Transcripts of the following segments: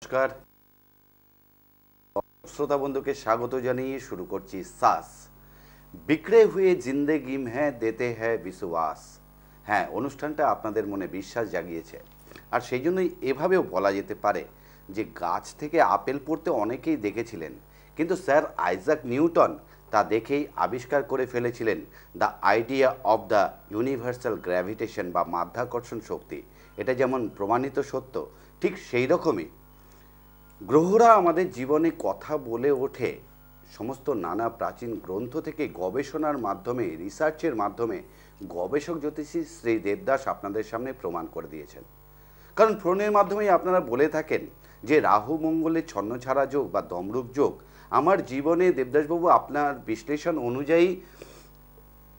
নমস্কার শ্রোতা বন্ধুকে স্বাগত জানিয়ে শুরু করছি সাস বিক্রে হুয়ে জিন্দেগি में देते हैं विश्वास। হ্যাঁ, অনুষ্ঠানটা আপনাদের মনে বিশ্বাস জাগিয়েছে, আর সেই জন্যই এভাবেও বলা যেতে পারে যে গাছ থেকে আপেল পড়তে অনেকেই দেখেছিলেন, কিন্তু স্যার আইজাক নিউটন তা দেখেই আবিষ্কার করে ফেলেছিলেন the idea of the universal gravitation বা মাধ্যাকর্ষণ শক্তি। এটা যেমন প্রমাণিত সত্য, ঠিক সেই রকমই গ্রহরা আমাদের জীবনে কথা বলে ওঠে। সমস্ত নানা প্রাচীন গ্রন্থ থেকে গবেষণার মাধ্যমে, রিসার্চের মাধ্যমে গবেষক জ্যোতিষী শ্রী দেবদাস আপনাদের সামনে প্রমাণ করে দিয়েছেন। কারণ ফোনের মাধ্যমেই আপনারা বলে থাকেন যে রাহু মঙ্গলের ছন্নছাড়া যোগ বা দমরূপ যোগ আমার জীবনে। দেবদাসবাবু, আপনার বিশ্লেষণ অনুযায়ী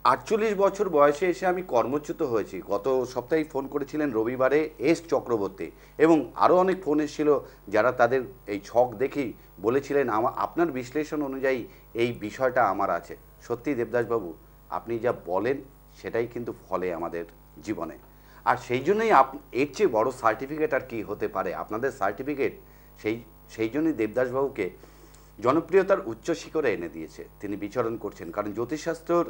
48 বছর বয়সে এসে আমি কর্মচ্যুত হয়েছি। গত সপ্তাহে ফোন করেছিলেন রবিবারে এস চক্রবর্তী, এবং আরও অনেক ফোন এসেছিল যারা তাদের এই ছক দেখেই বলেছিলেন আপনার বিশ্লেষণ অনুযায়ী এই বিষয়টা আমার আছে। সত্যি দেবদাসবাবু, আপনি যা বলেন সেটাই কিন্তু ফলে আমাদের জীবনে। আর সেই জন্যই এর চেয়ে বড় সার্টিফিকেট আর কি হতে পারে। আপনাদের সার্টিফিকেট সেই জন্যই দেবদাসবাবুকে জনপ্রিয়তার উচ্চ শিখরে এনে দিয়েছে। তিনি বিচরণ করছেন, কারণ জ্যোতিষশাস্ত্রর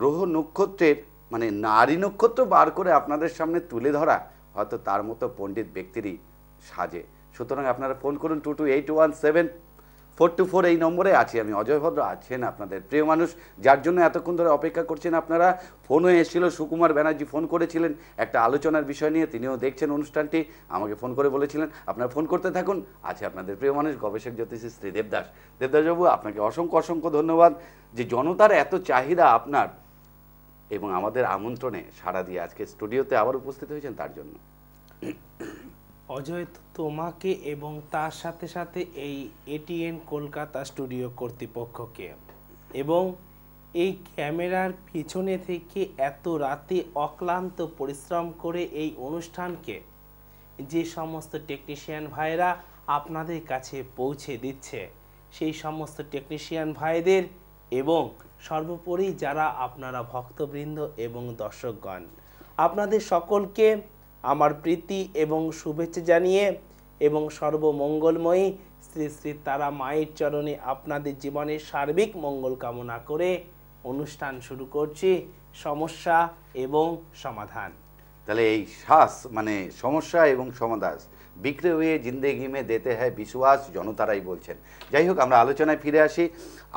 গ্রহ নক্ষত্রের মানে নারী নক্ষত্র বার করে আপনাদের সামনে তুলে ধরা হয়তো তার মতো পণ্ডিত ব্যক্তিরই সাজে। সুতরাং আপনারা ফোন করুন 22817424 এই নম্বরে আছি আমি। অজয় ভদ্র আছেন আপনাদের প্রিয় মানুষ, যার জন্য এতক্ষণ ধরে অপেক্ষা করছেন আপনারা। ফোনও এসেছিল, সুকুমার ব্যানার্জি ফোন করেছিলেন একটা আলোচনার বিষয় নিয়ে, তিনিও দেখছেন অনুষ্ঠানটি, আমাকে ফোন করে বলেছিলেন আপনারা ফোন করতে থাকুন। আছে আপনাদের প্রিয় মানুষ গবেষক জ্যোতিষী শ্রী দেবদাস। দেবদাসবাবু, আপনাকে অসংখ্য অসংখ্য ধন্যবাদ যে জনতার এত চাহিদা আপনার এবং আমাদের আমন্ত্রণে সাড়া দিয়ে আজকে স্টুডিওতে আবার উপস্থিত হয়েছেন, তার জন্য। অজয়, তোমাকে এবং তার সাথে সাথে এই এটিএন কলকাতা স্টুডিও কর্তৃপক্ষকে এবং এই ক্যামেরার পিছনে থেকে এত রাতে অক্লান্ত পরিশ্রম করে এই অনুষ্ঠানকে যে সমস্ত টেকনিশিয়ান ভাইরা আপনাদের কাছে পৌঁছে দিচ্ছে, সেই সমস্ত টেকনিশিয়ান ভাইদের এবং সর্বোপরি যারা আপনারা ভক্তবৃন্দ এবং দর্শকগণ, আপনাদের সকলকে আমার প্রীতি এবং শুভেচ্ছা জানিয়ে এবং সর্বমঙ্গলময়ী শ্রী শ্রী তারা মায়ের চরণে আপনাদের জীবনের সার্বিক মঙ্গল কামনা করে অনুষ্ঠান শুরু করছি সমস্যা এবং সমাধান। তাহলে এই শ্বাস মানে সমস্যা এবং সমাধান বিক্রে হয়ে জিন্দেগি মে দেতে হ্যায় বিশ্বাস, জনতারাই বলছেন। যাই হোক, আমরা আলোচনায় ফিরে আসি।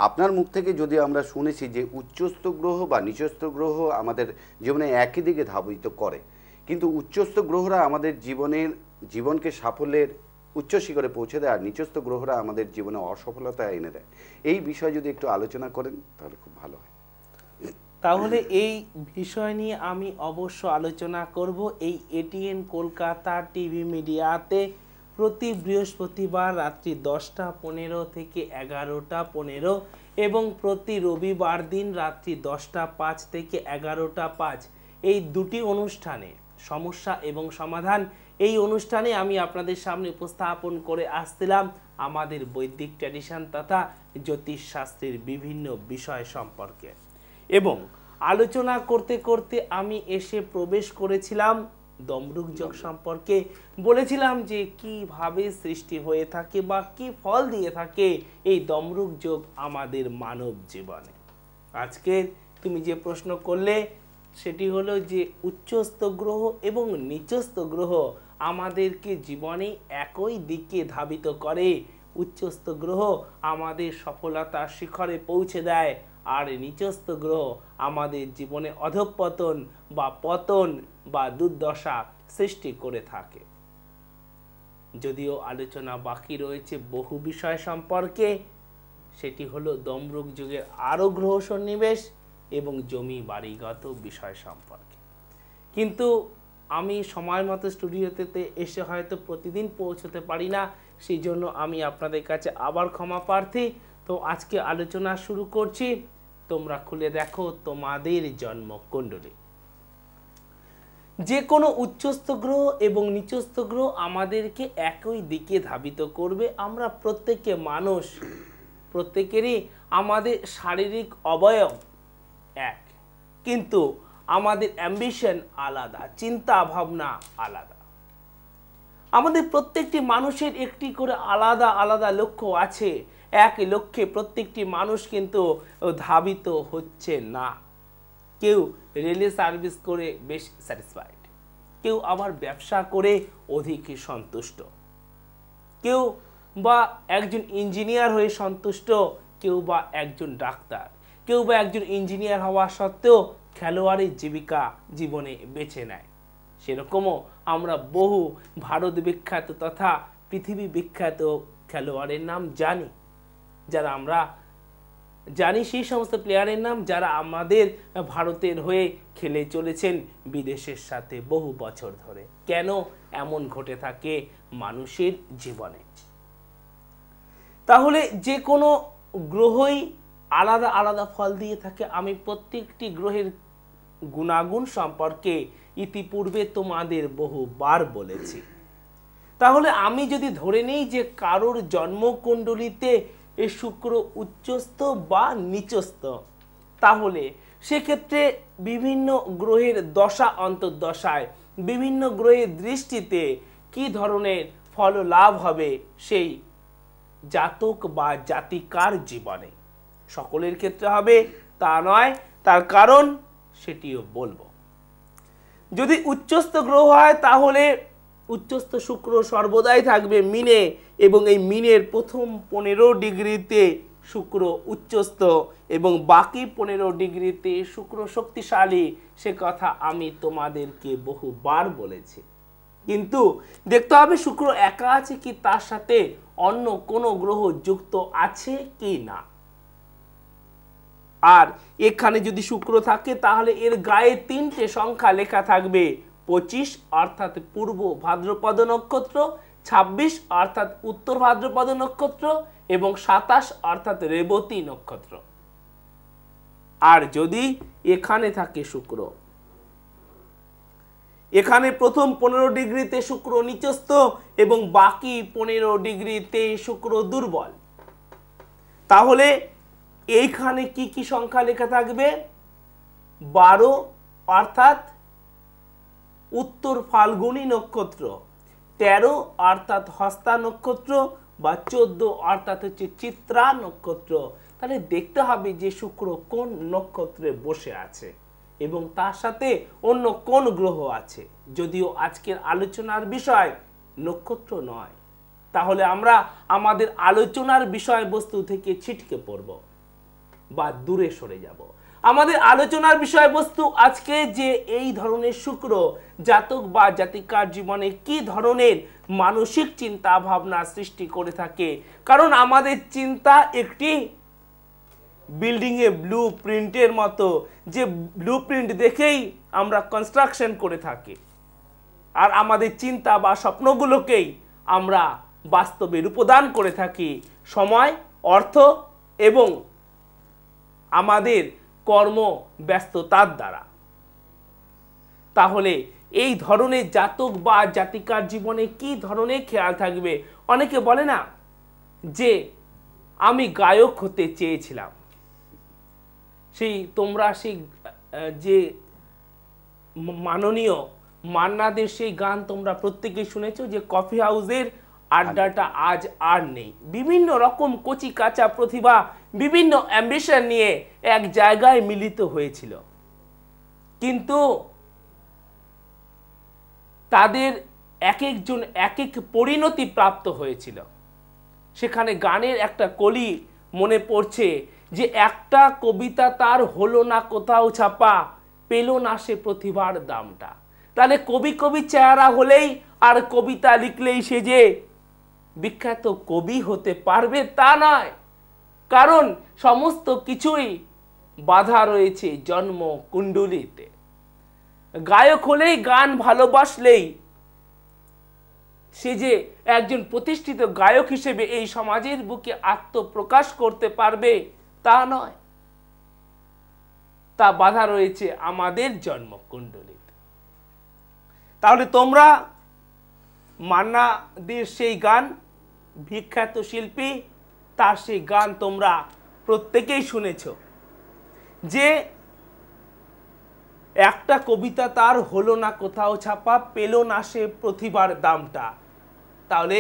আপনার মুখ থেকে যদি আমরা শুনেছি যে উচ্চস্থ গ্রহ বা নিচস্থ গ্রহ আমাদের জীবনে একই দিকে ধাবিত করে, কিন্তু উচ্চস্থ গ্রহরা আমাদের জীবনকে সাফল্যের উচ্চ শিখরে পৌঁছে দেয়, আর নিচস্থ গ্রহরা আমাদের জীবনে অসফলতা এনে দেয়। এই বিষয়ে যদি একটু আলোচনা করেন তাহলে খুব ভালো হয়। তাহলে এই বিষয় নিয়ে আমি অবশ্য আলোচনা করব এই এটিএন কলকাতা টিভি মিডিয়াতে প্রতি বৃহস্পতিবার রাত্রি 10টা15 থেকে 11টা15 এবং প্রতি রবিবার দিন রাত্রি 10টা5 থেকে 11টা5 এই দুটি অনুষ্ঠানে সমস্যা এবং সমাধান এই অনুষ্ঠানে আমি আপনাদের সামনে উপস্থাপন করে আসছিলাম আমাদের বৈদিক ট্র্যাডিশন তথা জ্যোতিষশাস্ত্রের বিভিন্ন বিষয় সম্পর্কে। এবং আলোচনা করতে করতে আমি এসে প্রবেশ করেছিলাম দমরূপ যোগ সম্পর্কে। বলেছিলাম যে কিভাবে সৃষ্টি হয়ে থাকে বা কি ফল দিয়ে থাকে এই দমরূপ যোগ আমাদের মানব জীবনে। আজকে তুমি যে প্রশ্ন করলে সেটি হলো যে উচ্চস্থ গ্রহ এবং নিচস্থ গ্রহ আমাদেরকে জীবনে একই দিকে ধাবিত করে। উচ্চস্থ গ্রহ আমাদের সফলতার শিখরে পৌঁছে দেয়, আর নিচস্থ গ্রহ আমাদের জীবনে অধঃপতন বা পতন বা দুর্দশা সৃষ্টি করে থাকে। যদিও আলোচনা বাকি রয়েছে বহু বিষয় সম্পর্কে, সেটি হলো দমরূপ যুগের আরও গ্রহ সন্নিবেশ এবং জমি বাড়িগত বিষয় সম্পর্কে। কিন্তু আমি সময় মতো স্টুডিওতে এসে হয়তো প্রতিদিন পৌঁছতে পারি না, সেই জন্য আমি আপনাদের কাছে আবার ক্ষমা প্রার্থী। তো আজকে আলোচনা শুরু করছি। তোমরা খুলে দেখো তোমাদের জন্মকুণ্ডলী। যে কোনো উচ্চস্থ গ্রহ এবং নিচস্থ গ্রহ আমাদেরকে একই দিকে ধাবিত করবে। আমরা প্রত্যেকে মানুষ, প্রত্যেকেরই আমাদের শারীরিক অবয়ব এক, কিন্তু আমাদের অ্যাম্বিশন আলাদা, চিন্তা ভাবনা আলাদা। আমাদের প্রত্যেকটি মানুষের একটি করে আলাদা আলাদা লক্ষ্য আছে। এক লক্ষ্যে প্রত্যেকটি মানুষ কিন্তু ধাবিত হচ্ছে না। কেউ রেলে সার্ভিস করে বেশ স্যাটিসফাইড, কেউ আবার ব্যবসা করে অধিক সন্তুষ্ট, কেউ বা একজন ইঞ্জিনিয়ার হয়ে সন্তুষ্ট, কেউ বা একজন ডাক্তার, কেউ বা একজন ইঞ্জিনিয়ার হওয়া সত্ত্বেও খেলোয়াড়ি জীবিকা জীবনে বেছে নেয়। সেরকমও আমরা বহু ভারত বিখ্যাত তথা পৃথিবী বিখ্যাত খেলোয়াড়ের নাম জানি, যারা আমরা জানি সেই সমস্ত প্লেয়ারের নাম যারা আমাদের ভারতের হয়ে খেলে চলেছেন বিদেশের সাথে বহু বছর ধরে। কেন এমন ঘটে থাকে মানুষের জীবনে? তাহলে যে কোনো গ্রহই আলাদা আলাদা ফল দিয়ে থাকে। আমি প্রত্যেকটি গ্রহের গুণাগুণ সম্পর্কে ইতিপূর্বে তোমাদের বহুবার বলেছি। তাহলে আমি যদি ধরে নিই যে কারোর জন্মকুণ্ডলিতে এ শুক্র উচ্চস্থ বা নিচস্থ, তাহলে সেক্ষেত্রে বিভিন্ন গ্রহের দশা অন্তর্দশায় বিভিন্ন গ্রহের দৃষ্টিতে কি ধরনের ফল লাভ হবে সেই জাতক বা জাতিকার জীবনে। সকলের ক্ষেত্রে হবে তা নয়, তার কারণ সেটিও বলবো। যদি উচ্চস্থ গ্রহ হয় তাহলে উচ্চস্থ শুক্র সর্বদাই থাকবে মিনে, এবং এই মিনের প্রথম 15 ডিগ্রিতে শুক্র উচ্চস্থ এবং বাকি 15 ডিগ্রিতে শুক্র শক্তিশালী। সে কথা আমি তোমাদেরকে বহুবার বলেছি। কিন্তু দেখতে হবে শুক্র একা আছে কি তার সাথে অন্য কোনো গ্রহ যুক্ত আছে কি না। আর এখানে যদি শুক্র থাকে তাহলে এর গায়ে 3টে সংখ্যা লেখা থাকবে। 25 অর্থাৎ পূর্ব ভাদ্রপদ নক্ষত্র, 26 অর্থাৎ উত্তর ভাদ্রপদ নক্ষত্র এবং 27 অর্থাৎ রেবতী নক্ষত্র। আর যদি এখানে থাকে শুক্র, এখানে প্রথম 15 ডিগ্রিতে শুক্র নিচস্থ এবং বাকি 15 ডিগ্রিতে শুক্র দুর্বল, তাহলে এইখানে কি কি সংখ্যা লেখা থাকবে? 12 অর্থাৎ উত্তর ফাল্গুনী নক্ষত্র, 13 অর্থাৎ হস্তা নক্ষত্র বা 14 অর্থাৎ হচ্ছে চিত্রা নক্ষত্র। তাহলে দেখতে হবে যে শুক্র কোন নক্ষত্রে বসে আছে এবং তার সাথে অন্য কোন গ্রহ আছে। যদিও আজকের আলোচনার বিষয় নক্ষত্র নয়, তাহলে আমরা আমাদের আলোচনার বিষয়বস্তু থেকে ছিটকে পড়ব বা দূরে সরে যাব। আমাদের আলোচনার বিষয়বস্তু আজকে যে এই ধরনের শুক্র জাতক বা জাতিকার জীবনে কি ধরনের মানসিক চিন্তা ভাবনা সৃষ্টি করে থাকে। কারণ আমাদের চিন্তা একটি বিল্ডিং এ ব্লু প্রিন্টের মতো, যে ব্লু প্রিন্ট দেখেই আমরা কনস্ট্রাকশন করে থাকি, আর আমাদের চিন্তা বা স্বপ্নগুলোকেই আমরা বাস্তবে রূপদান করে থাকি সময়, অর্থ এবং আমাদের কর্ম ব্যস্ততার দ্বারা। তাহলে এই ধরনের জাতক বা জাতিকার জীবনে কি ধরনের খেয়াল থাকবে? অনেকে বলে না যে আমি গায়ক হতে চেয়েছিলাম, সেই তোমরা সেই যে মাননীয় মান্না দের সেই গান তোমরা প্রত্যেকেই শুনেছো যে কফি হাউসের আড্ডাটা আজ আর নেই। বিভিন্ন রকম কচি কাঁচা প্রতিভা বিভিন্ন অ্যাম্বিশন নিয়ে এক জায়গায় মিলিত হয়েছিল, কিন্তু তাদের এক একজন এক এক পরিণতি প্রাপ্ত হয়েছিল। সেখানে গানের একটা কলি মনে পড়ছে যে একটা কবিতা তার হলো না কোথাও ছাপা, পেল না সে প্রতিভার দামটা। তাহলে কবি কবি চেহারা হলেই আর কবিতা লিখলেই সে যে বিখ্যাত কবি হতে পারবে তা নয়, কারণ সমস্ত কিছুই বাধা রয়েছে জন্ম কুণ্ডলিতে। গায়ক হলেই, গান ভালোবাসলেই সে যে একজন প্রতিষ্ঠিত গায়ক হিসেবে এই সমাজের বুকে আত্মপ্রকাশ করতে পারবে তা নয়, তা বাধা রয়েছে আমাদের জন্ম কুণ্ডলিতে। তাহলে তোমরা মান্না দের সেই গান, বিখ্যাত শিল্পী, তার সেই গান তোমরা প্রত্যেকেই শুনেছ যে একটা কবিতা তার হলো না কোথাও ছাপা, পেল না সে প্রতিভার দামটা। তাহলে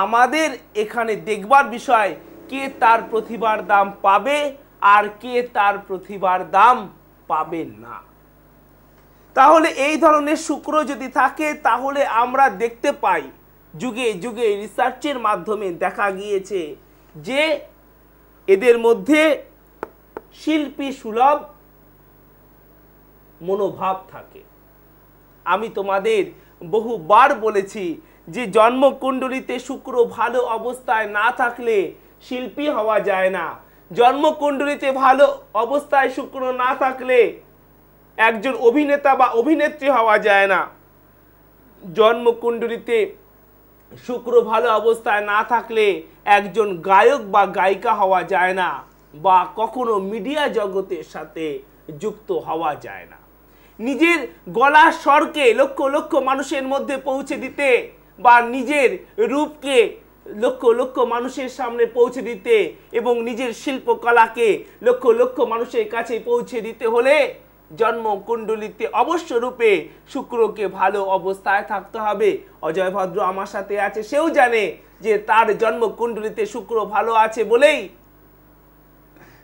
আমাদের এখানে দেখবার বিষয় কে তার প্রতিভার দাম পাবে আর কে তার প্রতিভার দাম পাবে না। তাহলে এই ধরনের শুক্র যদি থাকে তাহলে আমরা দেখতে পাই যুগে যুগে রিসার্চের মাধ্যমে দেখা গিয়েছে যে এদের মধ্যে শিল্পী সুলভ মনোভাব থাকে। আমি তোমাদের বহুবার বলেছি যে জন্মকুণ্ডলিতে শুক্র ভালো অবস্থায় না থাকলে শিল্পী হওয়া যায় না। জন্মকুণ্ডলিতে ভালো অবস্থায় শুক্র না থাকলে একজন অভিনেতা বা অভিনেত্রী হওয়া যায় না। জন্মকুণ্ডলিতে শুক্র ভালো অবস্থায় না থাকলে একজন গায়ক বা গায়িকা হওয়া যায় না, বা কখনো মিডিয়া জগতের সাথে যুক্ত হওয়া যায় না। নিজের গলার স্বরকে লক্ষ লক্ষ মানুষের মধ্যে পৌঁছে দিতে বা নিজের রূপকে লক্ষ লক্ষ মানুষের সামনে পৌঁছে দিতে এবং নিজের শিল্পকলাকে লক্ষ লক্ষ মানুষের কাছে পৌঁছে দিতে হলে জন্মকুণ্ডলিতে অবশ্য রূপে শুক্রকে ভালো অবস্থায় থাকতে হবে। অজয় ভদ্র আমার সাথে আছে, সেও জানে যে তার জন্মকুণ্ডলিতে শুক্র ভালো আছে বলেই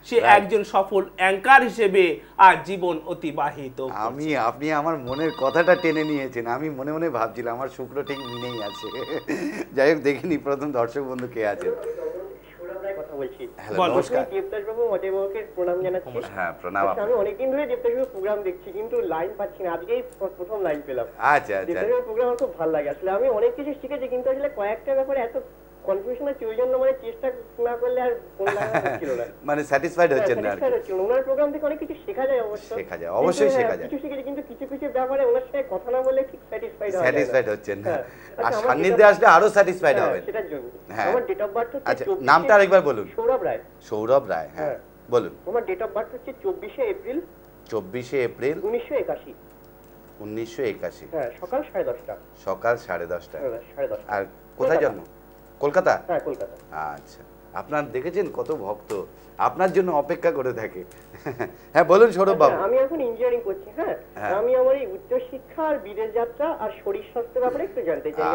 সে একজন সফল অ্যাঙ্কার হিসেবে আর জীবন অতিবাহিত। আপনি আমার মনের কথাটা টেনে নিয়েছেন। আমি মনে মনে ভাবছিলাম আমার শুক্র ঠিক মিনেই আছে। যাই হোক, দেখিনি প্রথম দর্শক বন্ধু কে আছে। আমি অনেকদিন ধরে দেবদাসবাবুর প্রোগ্রাম দেখছি কিন্তু লাইন পাচ্ছি না, আজকেই প্রথম লাইন পেলাম। আচ্ছা আচ্ছা, দেবদাসবাবুর প্রোগ্রাম আমার খুব ভালো লাগে। আসলে আমি অনেক কিছু শিখেছি কিন্তু আসলে কয়েকটা ব্যাপারে এত কনফিউশন আছে ওই জন্য মানে চেষ্টা না করলে আর হচ্ছিল না, মানে স্যাটিসফাইড হচ্ছেন না। ওনার প্রোগ্রাম থেকে অনেক কিছু শেখা যায়, অবশ্যই শেখা যায়, কিছু শিখেছি কিন্তু কিছু কিছু ব্যাপারে ওনার সাথে কথা না বললে ঠিক স্যাটিসফাইড হচ্ছেন না। আর সান্নিধ্যে আসলে আরো স্যাটিসফাইড হবেন। সেটার জন্য হ্যাঁ। আমার ডেট অফ বার্থ হচ্ছে, আচ্ছা নামটা আরেকবার বলুন। সৌরভ রায়। সৌরভ রায়, হ্যাঁ বলুন। আমার ডেট অফ বার্থ হচ্ছে 24শে এপ্রিল 1981। 1981, হ্যাঁ, সকাল 10:30। সকাল 10:30। 10:30। আর কোথায় জন্ম? কলকাতা? হ্যাঁ, কলকাতা। আচ্ছা, আপনার দেখেছেন কত ভক্ত আপনার জন্য অপেক্ষা করে থাকে। হ্যাঁ বলুন সৌরভ বাবু। আমি এখন ইঞ্জিনিয়ারিং করছি। হ্যাঁ, আমি আমার এই উচ্চ শিক্ষা আর বিদেশ যাত্রা আর শরীর স্বাস্থ্য ব্যাপারে একটু জানতে চাই।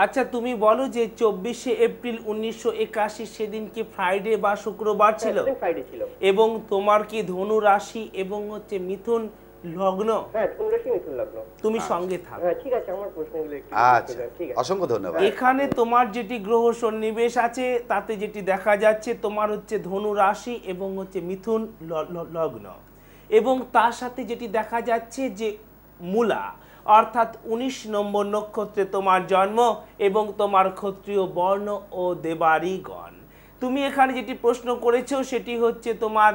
আচ্ছা তুমি বলো যে 24শে এপ্রিল 1981 সেদিন কি ফ্রাইডে বা শুক্রবার ছিল? ফ্রাইডে ছিল। এবং তোমার কি ধনু রাশি এবং হচ্ছে মিথুন লগ্ন? হ্যাঁ, ধনু রাশি মিথুন লগ্ন। তুমি সঙ্গে থাকো। হ্যাঁ ঠিক আছে, আমার প্রশ্নগুলো একটু। আচ্ছা ঠিক আছে, অসংখ্য ধন্যবাদ। এখানে তোমার যেটি গ্রহ সন্নিবেশ আছে তাতে যেটি দেখা যাচ্ছে তোমার হচ্ছে ধনু রাশি এবং হচ্ছে মিথুন লগ্ন, এবং তার সাথে যেটি দেখা যাচ্ছে যে মূলা অর্থাৎ 19 নম্বর নক্ষত্রে তোমার জন্ম এবং তোমার ক্ষত্রিয় বর্ণ ও দেবাড়িগণ। তুমি এখানে যেটি প্রশ্ন করেছো সেটি হচ্ছে তোমার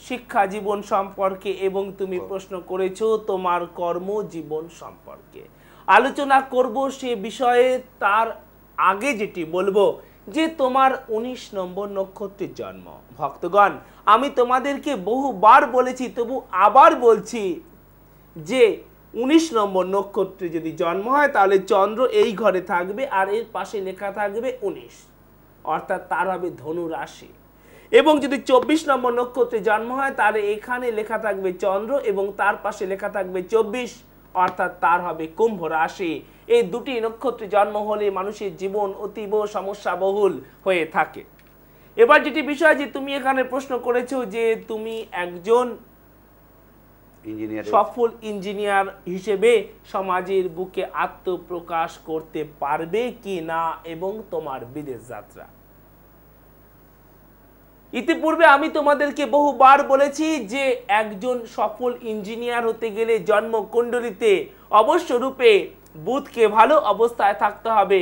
শিক্ষা জীবন সম্পর্কে এবং তুমি প্রশ্ন করেছো তোমার কর্মজীবন সম্পর্কে। আলোচনা করব সে বিষয়ে, তার আগে যেটি বলবো যে তোমার 19 নম্বর নক্ষত্রের জন্ম। ভক্তগণ, আমি তোমাদেরকে বহুবার বলেছি, তবু আবার বলছি যে 19 নম্বর নক্ষত্রে যদি জন্ম হয় তাহলে চন্দ্র এই ঘরে থাকবে আর এর পাশে লেখা থাকবে 19, অর্থাৎ তার হবে ধনু রাশি। এবং যদি 24 নম্বর নক্ষত্রে জন্ম হয় তাহলে এখানে লেখা থাকবে চন্দ্র এবং তার পাশে লেখা থাকবে 24, অর্থাৎ তার হবে কুম্ভ রাশি। এই দুটি নক্ষত্রে জন্ম হলে মানুষের জীবন অতীব সমস্যাবহুল হয়ে থাকে। এবার যেটি বিষয় যে তুমি এখানে প্রশ্ন করেছো যে তুমি একজন সফল ইঞ্জিনিয়ার হিসেবে সমাজের বুকে আত্মপ্রকাশ করতে পারবে কি না এবং তোমার বিদেশ যাত্রা। ইতিপূর্বে আমি তোমাদেরকে বহুবার বলেছি যে একজন সফল ইঞ্জিনিয়ার হতে গেলে জন্মকুণ্ডলিতে অবশ্য রূপে বুধকে ভালো অবস্থায় থাকতে হবে।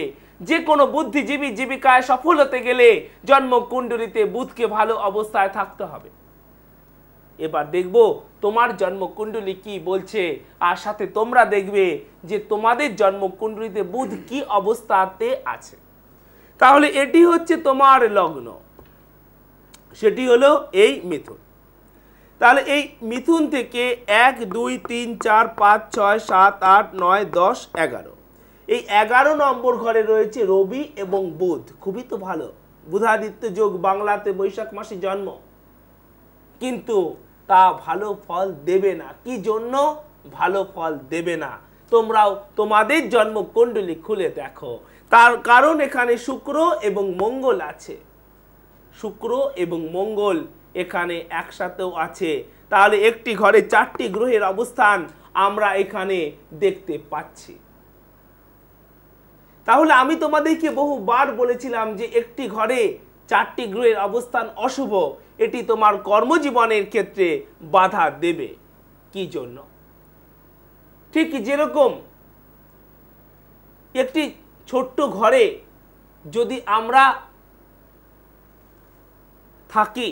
যে কোনো বুদ্ধিজীবী জীবিকায় সফল হতে গেলে জন্মকুণ্ডলিতে বুধকে ভালো অবস্থায় থাকতে হবে। এবার দেখব তোমার জন্মকুণ্ডলী কি বলছে, আর সাথে তোমরা দেখবে যে তোমাদের জন্মকুণ্ডলীতে বুধ কি অবস্থাতে আছে। তাহলে এটি হচ্ছে তোমার লগ্ন, সেটি হলো এই মিথুন। তাহলে এই মিথুন থেকে 1 2 3 4 5 6 7 8 9 10 11, এই 11 নম্বর ঘরে রয়েছে রবি এবং বুধ। খুবই তো ভালো, বুধাদিত্য যোগ, বাংলাতে বৈশাখ মাসে জন্ম, কিন্তু তা ভালো ফল দেবে না। কি জন্য ভালো ফল দেবে না? তোমরাও তোমাদের জন্মকুণ্ডলী খুলে দেখো, তার কারণ এখানে শুক্র এবং মঙ্গল আছে, শুক্র এবং মঙ্গল এখানে একসাথেও আছে। তাহলে একটি ঘরে 4টি গ্রহের অবস্থান আমরা এখানে দেখতে পাচ্ছি। তাহলে আমি তোমাদেরকে বহুবার বলেছিলাম যে একটি ঘরে 4টি গ্রহের অবস্থান অশুভ, এটি তোমার কর্মজীবনের ক্ষেত্রে বাধা দেবে। কি জন্য? ঠিক যেরকম একটি ছোট্ট ঘরে যদি আমরা থাকি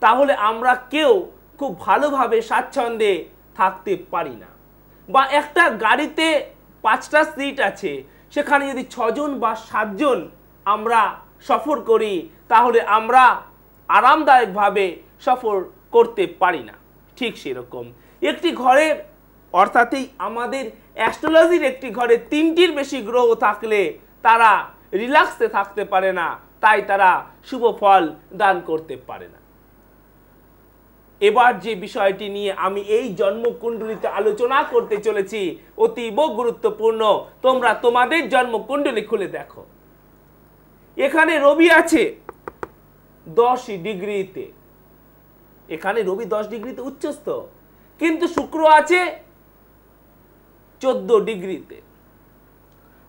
তাহলে আমরা কেউ খুব ভালোভাবে স্বাচ্ছন্দ্যে থাকতে পারি না। বা একটা গাড়িতে 5টা সিট আছে, সেখানে যদি 6 জন বা 7 জন আমরা সফর করি তাহলে আমরা আরামদায়কভাবে সফর করতে পারি না। ঠিক সেরকম একটি ঘরের অর্থাৎ আমাদের অ্যাস্ট্রোলজির একটি ঘরে 3টির বেশি গ্রহ থাকলে তারা রিল্যাক্সে থাকতে পারে না, তাই তারা শুভ ফল দান করতে পারে না। এবার যে বিষয়টি নিয়ে আমি এই জন্মকুণ্ডলিতে আলোচনা করতে চলেছি অতীব গুরুত্বপূর্ণ। তোমরা তোমাদের জন্মকুণ্ডলী খুলে দেখো, এখানে রবি আছে 10 ডিগ্রিতে, এখানে রবি 10 ডিগ্রিতে উচ্চস্থ, কিন্তু শুক্র আছে 14 ডিগ্রিতে।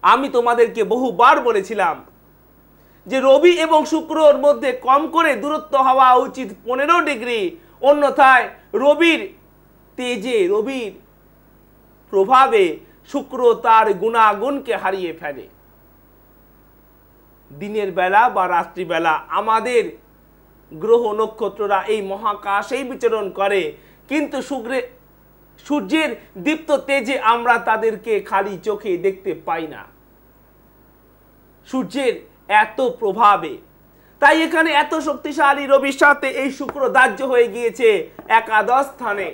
আমি তোমাদেরকে বহুবার বলেছিলাম যে রবি এবং শুক্রর মধ্যে কম করে দূরত্ব হওয়া উচিত 15 ডিগ্রি, অন্যথায় রবির তেজে, রবির প্রভাবে শুক্র তার গুণাগুণকে হারিয়ে ফেলে। দিনের বেলা বা রাত্রিবেলা আমাদের গ্রহ নক্ষত্ররা এই মহাকাশেই বিচরণ করে, কিন্তু সূর্যের দীপ্ত তেজে আমরা তাদেরকে খালি চোখে দেখতে পাই না, সূর্যের এত প্রভাবে। তাই এখানে এত শক্তিশালী রবির সাথে এই শুক্র দাহ্য হয়ে গিয়েছে একাদশ স্থানে।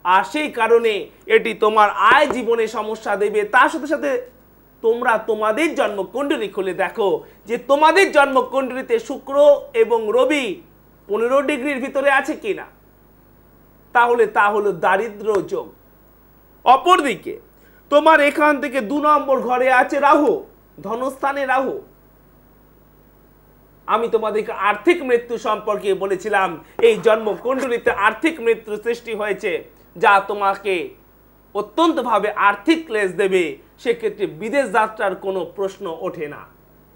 আর সেই কারণে এটি তোমার আয় জীবনে সমস্যা দেবে। তার সাথে সাথে তোমরা তোমাদের জন্মকুণ্ডলী খুলে দেখো যে তোমাদের জন্মকুণ্ডলীতে শুক্র এবং রবি 15 ডিগ্রির ভিতরে আছে কিনা, তাহলে তা হলো দারিদ্র যোগ। অপরদিকে তোমার এখান থেকে 2 নম্বর ঘরে আছে রাহু, ধনস্থানে রাহু। আমি তোমাদেরকে আর্থিক মৃত্যু সম্পর্কে বলেছিলাম, এই জন্মকুণ্ডলীতে আর্থিক মৃত্যু সৃষ্টি হয়েছে, যা তোমাকে অত্যন্তভাবে আর্থিক ক্লেশ দেবে। সেক্ষেত্রে বিদেশ যাত্রার কোনো প্রশ্ন ওঠে না।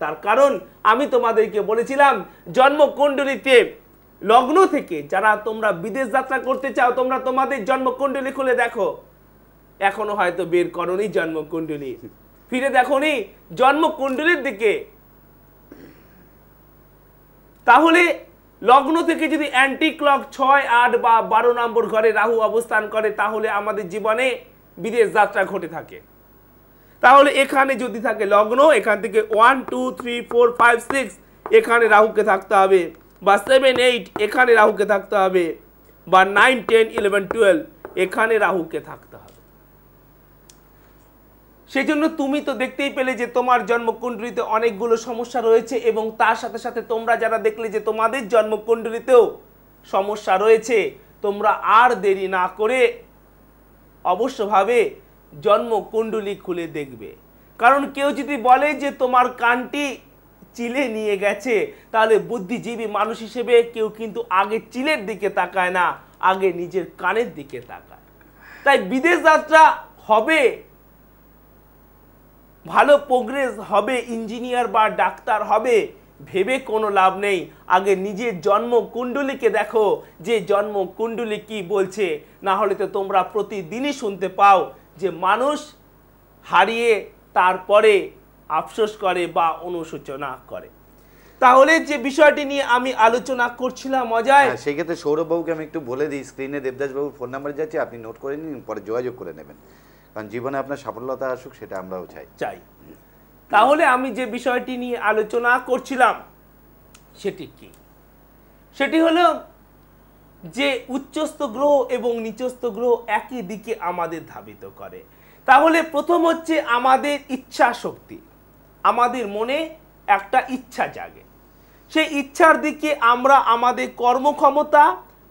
তার কারণ আমি তোমাদেরকে বলেছিলাম জন্মকুণ্ডলীতে লগ্ন থেকে যারা তোমরা বিদেশ যাত্রা করতে চাও, তোমরা তোমাদের জন্মকুণ্ডলী খুলে দেখো। এখনো হয়তো বের করোনি জন্মকুণ্ডলী, ফিরে দেখোনি জন্মকুণ্ডলীর দিকে। তাহলে লগ্ন থেকে যদি অ্যান্টি ক্লক 6, 8 বা 12 নম্বর ঘরে রাহু অবস্থান করে, তাহলে আমাদের জীবনে বিদেশ যাত্রা ঘটে থাকে। তাহলে এখানে যদি থাকে লগ্ন, এখান থেকে 1, 2, 3, 4, 5, 6 এখানে রাহুকে থাকতে হবে, বা 7, 8 এখানে রাহুকে থাকতে হবে, বা 9, 10, 11, 12 এখানে রাহুকে থাকতে হবে। সেই জন্য তুমি তো দেখতেই পেলে যে তোমার জন্মকুণ্ডলীতে অনেকগুলো সমস্যা রয়েছে, এবং তার সাথে সাথে তোমরা যারা দেখলে যে তোমাদের জন্মকুণ্ডলীতেও সমস্যা রয়েছে, তোমরা আর দেরি না করে অবশ্যভাবে জন্মকুণ্ডলী খুলে দেখবে। কারণ কেউ যদি বলে যে তোমার কানটি চিলে নিয়ে গেছে, তাহলে বুদ্ধিজীবী মানুষ হিসেবে কেউ কিন্তু আগে চিলের দিকে তাকায় না, আগে নিজের কানের দিকে তাকায়। তাই বিদেশ যাত্রা হবে, ভালো প্রোগ্রেস হবে, ইঞ্জিনিয়ার বা ডাক্তার হবে ভেবে কোনো লাভ নেই। আগে নিজের জন্মকুণ্ডলীকে দেখো যে জন্মকুণ্ডলী কি বলছে। না হলে তো তোমরা প্রতিদিনই শুনতে পাও যে মানুষ হারিয়ে তারপরে আফসোস করে বা অনুশোচনা করে। তাহলে যে বিষয়টি নিয়ে আমি আলোচনা করছিলাম মজায়, সেই ক্ষেত্রে সৌরভবাবুকে আমি একটু বলে দিই, স্ক্রিনে দেবদাসবাবুর ফোন নাম্বার যাচ্ছে, আপনি নোট করে নিন, পরে যোগাযোগ করে নেবেন। কারণ জীবনে আপনার সফলতা আসুক, সেটা আমরাও চাই। তাহলে আমি যে বিষয়টি নিয়ে আলোচনা করছিলাম সেটি কি? সেটি হলো যে উচ্চস্থ গ্রহ এবং নিচস্থ গ্রহ একই দিকে আমাদের ধাবিত করে। তাহলে প্রথম হচ্ছে আমাদের ইচ্ছা শক্তি। আমাদের মনে একটা ইচ্ছা জাগে, সেই ইচ্ছার দিকে আমরা আমাদের কর্মক্ষমতা,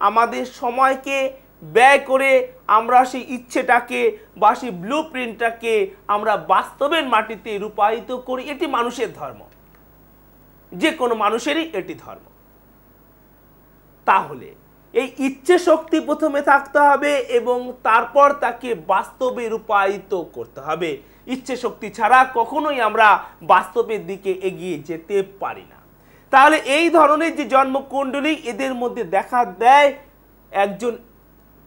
আমাদের সময়কে ব্যয় করে আমরা সেই ইচ্ছেটাকে বা সেই ব্লু প্রিন্টটাকে আমরা বাস্তবের মাটিতে রূপায়িত করি, এটি মানুষের ধর্ম, যে কোনো মানুষেরই এটি ধর্ম। তাহলে এই ইচ্ছে শক্তি প্রথমে থাকতে হবে এবং তারপর তাকে বাস্তবে রূপায়িত করতে হবে। ইচ্ছে শক্তি ছাড়া কখনোই আমরা বাস্তবের দিকে এগিয়ে যেতে পারি না। তাহলে এই ধরনের যে জন্মকুণ্ডলী, এদের মধ্যে দেখা দেয় একজন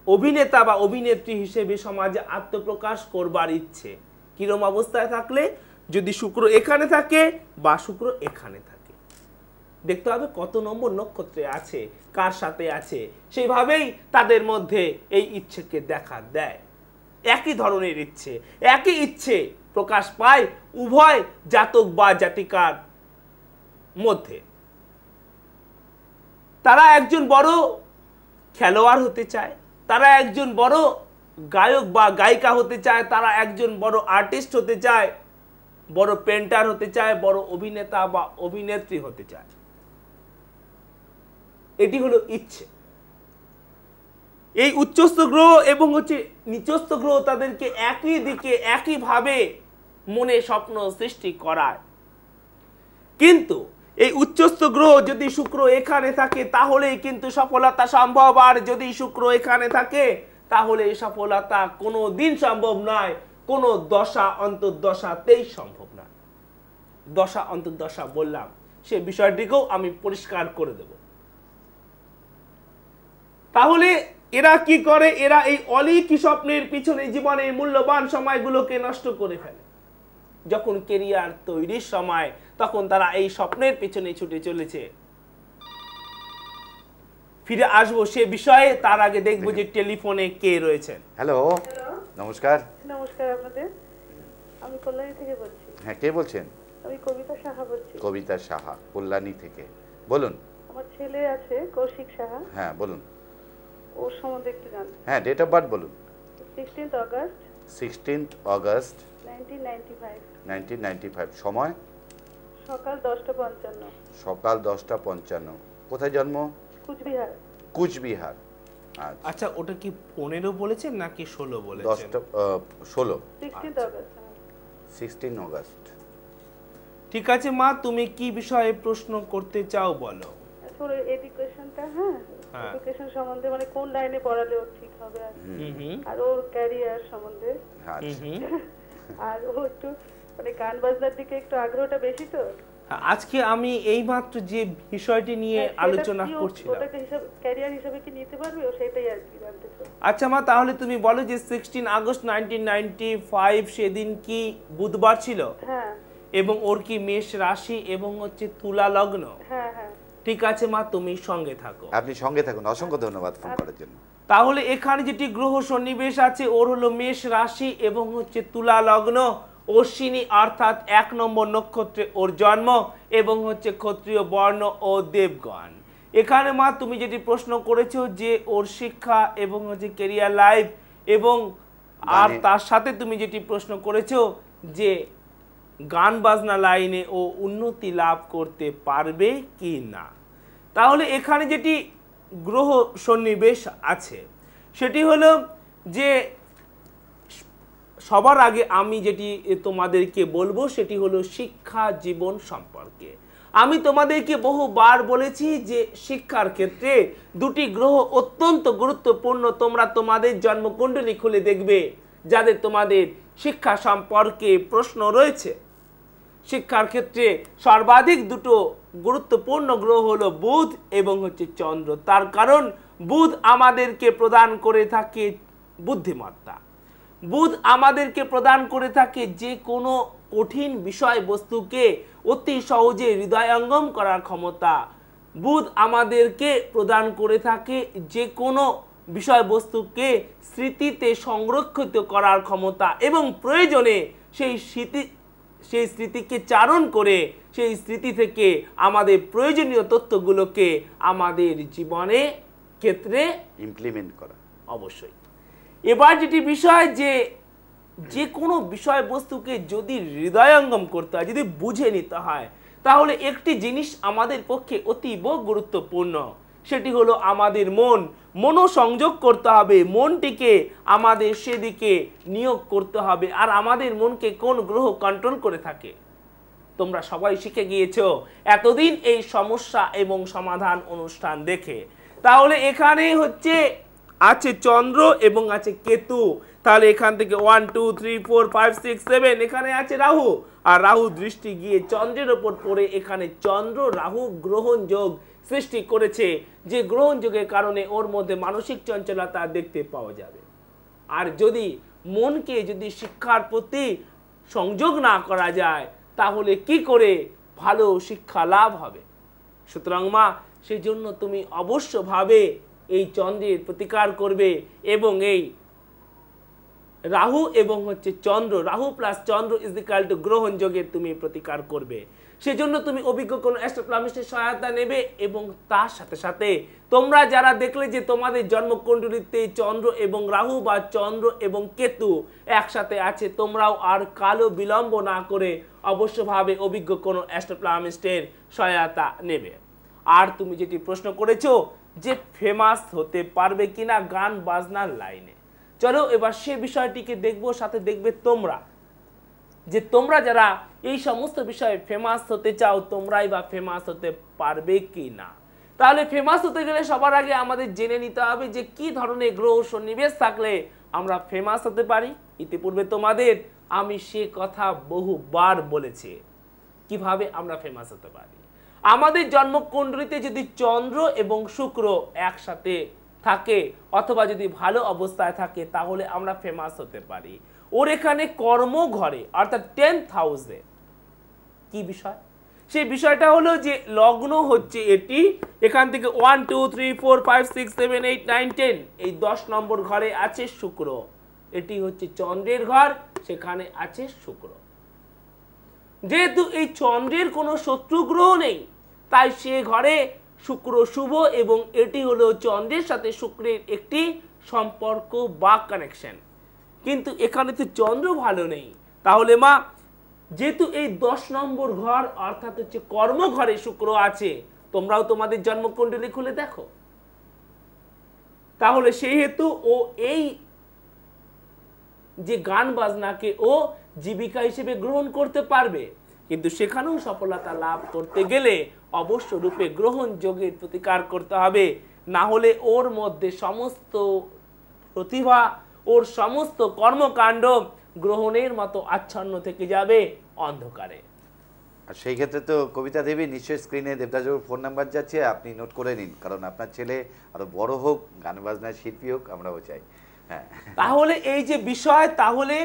অভিনেতা বা অভিনেত্রী হিসেবে সমাজে আত্মপ্রকাশ করবার ইচ্ছে কিরম অবস্থায় থাকলে, যদি শুক্র এখানে থাকে বা শুক্র এখানে থাকে, দেখতে হবে কত নম্বর নক্ষত্রে আছে, কার সাথে আছে, সেইভাবেই তাদের মধ্যে এই ইচ্ছেকে দেখা দেয়। একই ধরনের ইচ্ছে, একই ইচ্ছে প্রকাশ পায় উভয় জাতক বা জাতিকার মধ্যে। তারা একজন বড় খেলোয়াড় হতে চায়, তারা একজন বড় গায়ক বা গায়িকা হতে চায়, তারা একজন বড় আর্টিস্ট হতে চায়, বড় পেন্টার হতে চায়, বড় অভিনেতা বা অভিনেত্রী হতে চায়। এটি হলো ইচ্ছে। এই উচ্চস্থ গ্রহ এবং নিচস্থ গ্রহ তাদেরকে একই দিকে একইভাবে মনে স্বপ্ন সৃষ্টি করায়। কিন্তু এই উচ্চস্থ গ্রহ যদি শুক্র এখানে থাকে তাহলেই কিন্তু সফলতা সম্ভব, আর যদি শুক্র এখানে থাকে তাহলে এই সফলতা কোনো দিন সম্ভব নয়, কোনো দশা অন্তর্দশাতেই সম্ভব নয়। দশা অন্তর্দশা বললাম, সে বিষয়টিকেও আমি পরিষ্কার করে দেব। তাহলে এরা কি করে? এরা এই অলিখি স্বপ্নের পিছনে জীবনের মূল্যবান সময়গুলোকে নষ্ট করে ফেলে। যখন কেরিয়ার তৈরির সময়, তখন তারা এই স্বপ্নের পিছনে ছুটে চলেছে। ফিরে আসবো সে বিষয়ে, তার আগে দেখবো যে টেলিফোনে কে রয়েছেন। হ্যালো, নমস্কার। নমস্কার আপনাদের, আমি কল্যাণী থেকে বলছি। হ্যাঁ, কে বলছেন? আমি কবিতা সাহা বলছি। কবিতা সাহা, কল্যাণী থেকে, বলুন। আমার ছেলে আছে কৌশিক সাহা। হ্যাঁ, বলুন। ওর সম্বন্ধে একটু জানতে। হ্যাঁ, ডেট অফ বার্থ বলুন। 16th August 1995 1995। সময়? সকাল 10:55। সকাল 10:55। কোথায় জন্ম? কুচবিহার। কুচবিহার। আচ্ছা, ওটা কি 15 বলেছেন নাকি 16 বলেছেন? 16। 16th August. 16 অগস্ট। ঠিক আছে মা, তুমি কি বিষয়ে প্রশ্ন করতে চাও বলো। আসলে এডুকেশনটা, এডুকেশন সম্বন্ধে, মানে কোন লাইনে পড়ালে ওর ঠিক হবে, আর ওর ক্যারিয়ার সম্বন্ধে, আর ও একটু মানে গান বাজনার দিকে একটু আগ্রহটা বেশি। তো আজকে আমি এইমাত্র যে বিষয়টি নিয়ে আলোচনা করছিলাম, ওটাকে ক্যারিয়ার হিসেবে কি নিতে পারবে ও, সেটাই আর কি জানতে চাই। আচ্ছা মা, তাহলে তুমি বলো যে 16 আগস্ট 1995 সেদিন কি বুধবার ছিল? হ্যাঁ। এবং ওর কি মেষ রাশি এবং তুলা লগ্ন? হ্যাঁ হ্যাঁ। ঠিক আছে মা, তুমি সঙ্গে থাকো। আপনি সঙ্গে থাকুন। অসংখ্য ধন্যবাদ ফোন করার জন্য। তাহলে এখানে যেটি গ্রহ সন্নিবেশ আছে, ওর হলো মেষ রাশি এবং তুলা লগ্ন, অশ্বিনী অর্থাৎ 1 নম্বর নক্ষত্রে ওর জন্ম, এবং ক্ষত্রিয় বর্ণ ও দেবগণ। এখানে মা তুমি যেটি প্রশ্ন করেছো যে ওর শিক্ষা এবং ক্যারিয়ার লাইফ, এবং আর তার সাথে তুমি যেটি প্রশ্ন করেছো যে গান বাজনা লাইনে ও উন্নতি লাভ করতে পারবে কি না। তাহলে এখানে যেটি গ্রহ সন্নিবেশ আছে সেটি হলো যে সবার আগে আমি যেটি তোমাদেরকে বলবো সেটি হলো শিক্ষা জীবন সম্পর্কে। আমি তোমাদেরকে বহুবার বলেছি যে শিক্ষার ক্ষেত্রে দুটি গ্রহ অত্যন্ত গুরুত্বপূর্ণ। তোমরা তোমাদের জন্মকুণ্ডলী খুলে দেখবে যাদের তোমাদের শিক্ষা সম্পর্কে প্রশ্ন রয়েছে। শিক্ষার ক্ষেত্রে সর্বাধিক দুটো গুরুত্বপূর্ণ গ্রহ হলো বুধ এবং চন্দ্র। তার কারণ বুধ আমাদেরকে প্রদান করে থাকে বুদ্ধিমত্তা, বুধ আমাদেরকে প্রদান করে থাকে যে কোনো কঠিন বিষয়বস্তুকে অতি সহজে হৃদয়ঙ্গম করার ক্ষমতা, বুধ আমাদেরকে প্রদান করে থাকে যে কোনো বিষয়বস্তুকে স্মৃতিতে সংরক্ষিত করার ক্ষমতা, এবং প্রয়োজনে সেই স্মৃতিকে চারণ করে সেই স্মৃতি থেকে আমাদের প্রয়োজনীয় তথ্যগুলোকে আমাদের জীবনে ক্ষেত্রে ইমপ্লিমেন্ট করা। অবশ্যই। এবার যেটি বিষয় যে কোনো বিষয়বস্তুকে যদি হৃদয়ঙ্গম করতে হয়, যদি বুঝে নিতে হয়, তাহলে একটি জিনিস আমাদের পক্ষে অতীব গুরুত্বপূর্ণ, সেটি হলো আমাদের মন। মনোসংযোগ করতে হবে, মনটিকে আমাদের সেদিকে নিয়োগ করতে হবে। আর আমাদের মনকে কোন গ্রহ কন্ট্রোল করে থাকে তোমরা সবাই শিখে গিয়েছো এতদিন এই সমস্যা এবং সমাধান অনুষ্ঠান দেখে। তাহলে এখানে হচ্ছে আছে চন্দ্র এবং আছে কেতু। তাহলে এখান থেকে 1 2 3 4 5 6 7 এখানে আছে রাহু, আর রাহু দৃষ্টি গিয়ে চন্দ্রের ওপর পড়ে এখানে চন্দ্র রাহু গ্রহণ যোগ সৃষ্টি করেছে, যে গ্রহণ যোগের কারণে ওর মধ্যে মানসিক চঞ্চলতা দেখতে পাওয়া যাবে। আর যদি মনকে যদি শিক্ষার প্রতি সংযোগ না করা যায় তাহলে কি করে ভালো শিক্ষা লাভ হবে? সুতরাং মা, সেই জন্য তুমি অবশ্যভাবে এই চন্দ্রের প্রতিকার করবে এবং এই রাহু এবং হচ্ছে Chandra, Rahu plus Chandra is equal to গ্রহণ যোগের তুমি প্রতিকার করবে। সেজন্য তুমি অভিজ্ঞ কোন অ্যাস্ট্রোপ্লামিস্টের সহায়তা নেবে এবং তার সাথে সাথে তোমরা যারা দেখলে যে তোমাদের জন্মকুণ্ডলিতে চন্দ্র এবং রাহু বা চন্দ্র এবং কেতু একসাথে আছে, তোমরাও আর কালো বিলম্ব না করে অবশ্যভাবে অভিজ্ঞ কোন অ্যাস্ট্রোপ্লামিস্টের সহায়তা নেবে। আর তুমি যেটি প্রশ্ন করেছো যে ফেমাস হতে পারবে কিনা গান বাজনার লাইনে, চলো এবার সে বিষয়টিকে দেখবো। সাথে দেখবে তোমরা যে তোমরা যারা এই সমস্ত বিষয়ে ফেমাস হতে চাও তোমরাই বা ফেমাস হতে পারবে কি না। তাহলে ফেমাস হতে গেলে সবার আগে আমাদের জেনে নিতে হবে যে কি ধরনের গ্রহ সন্নিবেশ থাকলে আমরা ফেমাস হতে পারি। ইতিপূর্বে তোমাদের আমি সে কথা বহুবার বলেছি কিভাবে আমরা ফেমাস হতে পারি। আমাদের জন্মকুণ্ডলিতে যদি চন্দ্র এবং শুক্র একসাথে থাকে অথবা যদি ভালো অবস্থায় থাকে তাহলে আমরা ফেমাস হতে পারি। ওর এখানে কর্মঘরে অর্থাৎ 10th হাউসে কি বিষয়, সেই বিষয়টা হলো যে লগ্ন হচ্ছে এটি, এখান থেকে 1 2 3 4 5 6 7 8 9 10 এই 10 নম্বর ঘরে আছে শুক্র। এটি হচ্ছে চন্দ্রের ঘর, সেখানে আছে শুক্র। যেহেতু এই চন্দ্রের কোনো শত্রু গ্রহ নেই তাই সে ঘরে শুক্র শুভ এবং এটি হলো চন্দ্রের সাথে শুক্রের একটি সম্পর্ক বা কানেকশন। কিন্তু এখানে তো চন্দ্র ভালো নেই। তাহলে মা, যেহেতু এই 10 নম্বর ঘর অর্থাৎ হচ্ছে কর্মঘরে শুক্র আছে, তোমরাও তোমাদের জন্মকুণ্ডলী খুলে দেখো, তাহলে সেই হেতু ও এই যে গান বাজনাকে ও জীবিকা হিসেবে গ্রহণ করতে পারবে। কিন্তু সেখানেও সফলতা লাভ করতে গেলে অবশ্য রূপে গ্রহণ যোগের প্রতিকার করতে হবে, না হলে ওর মধ্যে সমস্ত প্রতিভা ওর সমস্ত কর্মকাণ্ড গ্রহণের মতো আচ্ছন্ন থেকে যাবে অন্ধকারে। আর সেই ক্ষেত্রে তো কবিতা দেবী নিশ্চয়ই স্ক্রিনে দেবদাসবাবুর ফোন নাম্বার যাচ্ছে, আপনি নোট করে নিন, কারণ আপনার ছেলে আরো বড় হোক, গান বাজনার শিল্পী হোক, আমরাও চাই। হ্যাঁ, তাহলে এই যে বিষয়, তাহলে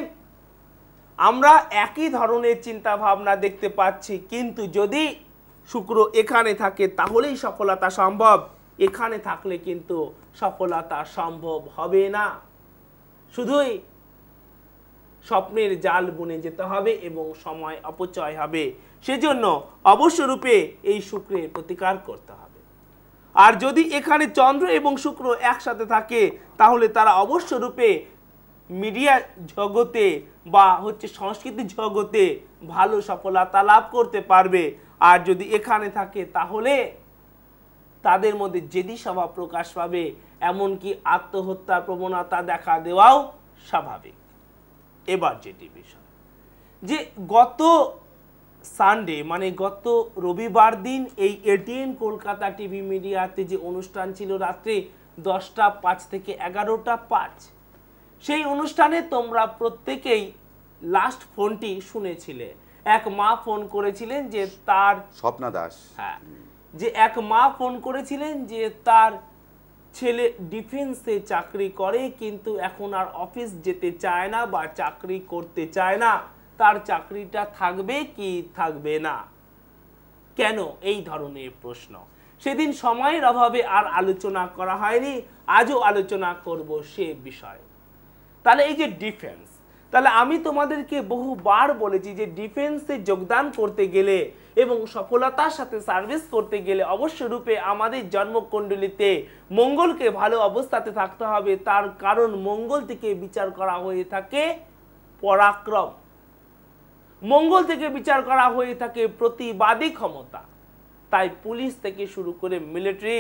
আমরা একই ধরনের চিন্তা ভাবনা দেখতে পাচ্ছি, কিন্তু যদি শুক্র এখানে থাকে তাহলেই সফলতা সম্ভব, এখানে থাকলে কিন্তু সফলতা সম্ভব হবে না। শুধুই স্বপ্নের জাল বুনে যেতে হবে এবং সময় অপচয় হবে। সেজন্য অবশ্যরূপে এই শুক্রের প্রতিকার করতে হবে। আর যদি এখানে চন্দ্র এবং শুক্র একসাথে থাকে তাহলে তারা অবশ্যরূপে মিডিয়া জগতে বা হচ্ছে সংস্কৃতি জগতে ভালো সফলতা লাভ করতে পারবে। আর যদি এখানে থাকে তাহলে তাদের মধ্যে জেদি স্বভাব প্রকাশ পাবে, এমনকি আত্মহত্যার প্রবণতা দেখা দেওয়াও স্বাভাবিক। এবার যেটি বিষয় যে গত সানডে মানে গত রবিবার দিন এই এটিএন কলকাতা টিভি মিডিয়াতে যে অনুষ্ঠান ছিল রাত্রে 10টা 5 থেকে 11টা 5, সেই অনুষ্ঠানে তোমরা প্রত্যেকেই লাস্ট ফোনটি শুনেছিলে। এক মা ফোন করেছিলেন যে তার স্বপ্না দাস, হ্যাঁ, যে এক মা ফোন করেছিলেন যে তার ছেলে ডিফেন্সে চাকরি করে কিন্তু এখন আর অফিস যেতে চায় না বা চাকরি করতে চায় না, তার চাকরিটা থাকবে কি থাকবে না, কেন, এই ধরনের প্রশ্ন। সেদিন সময়ের অভাবে আর আলোচনা করা হয়নি, আজও আলোচনা করব সে বিষয়। তাহলে এই যে ডিফেন্স, তাহলে আমি তোমাদেরকে বহুবার বলেছি যে ডিফেন্সে যোগদান করতে গেলে এবং সফলতার সাথে সার্ভিস করতে গেলে অবশ্যরূপে আমাদের জন্মকুণ্ডলিতে মঙ্গলকে ভালো অবস্থাতে থাকতে হবে। তার কারণ মঙ্গল থেকে বিচার করা হয়ে থাকে পরাক্রম, মঙ্গল থেকে বিচার করা হয়ে থাকে প্রতিবাদী ক্ষমতা। তাই পুলিশ থেকে শুরু করে মিলিটারি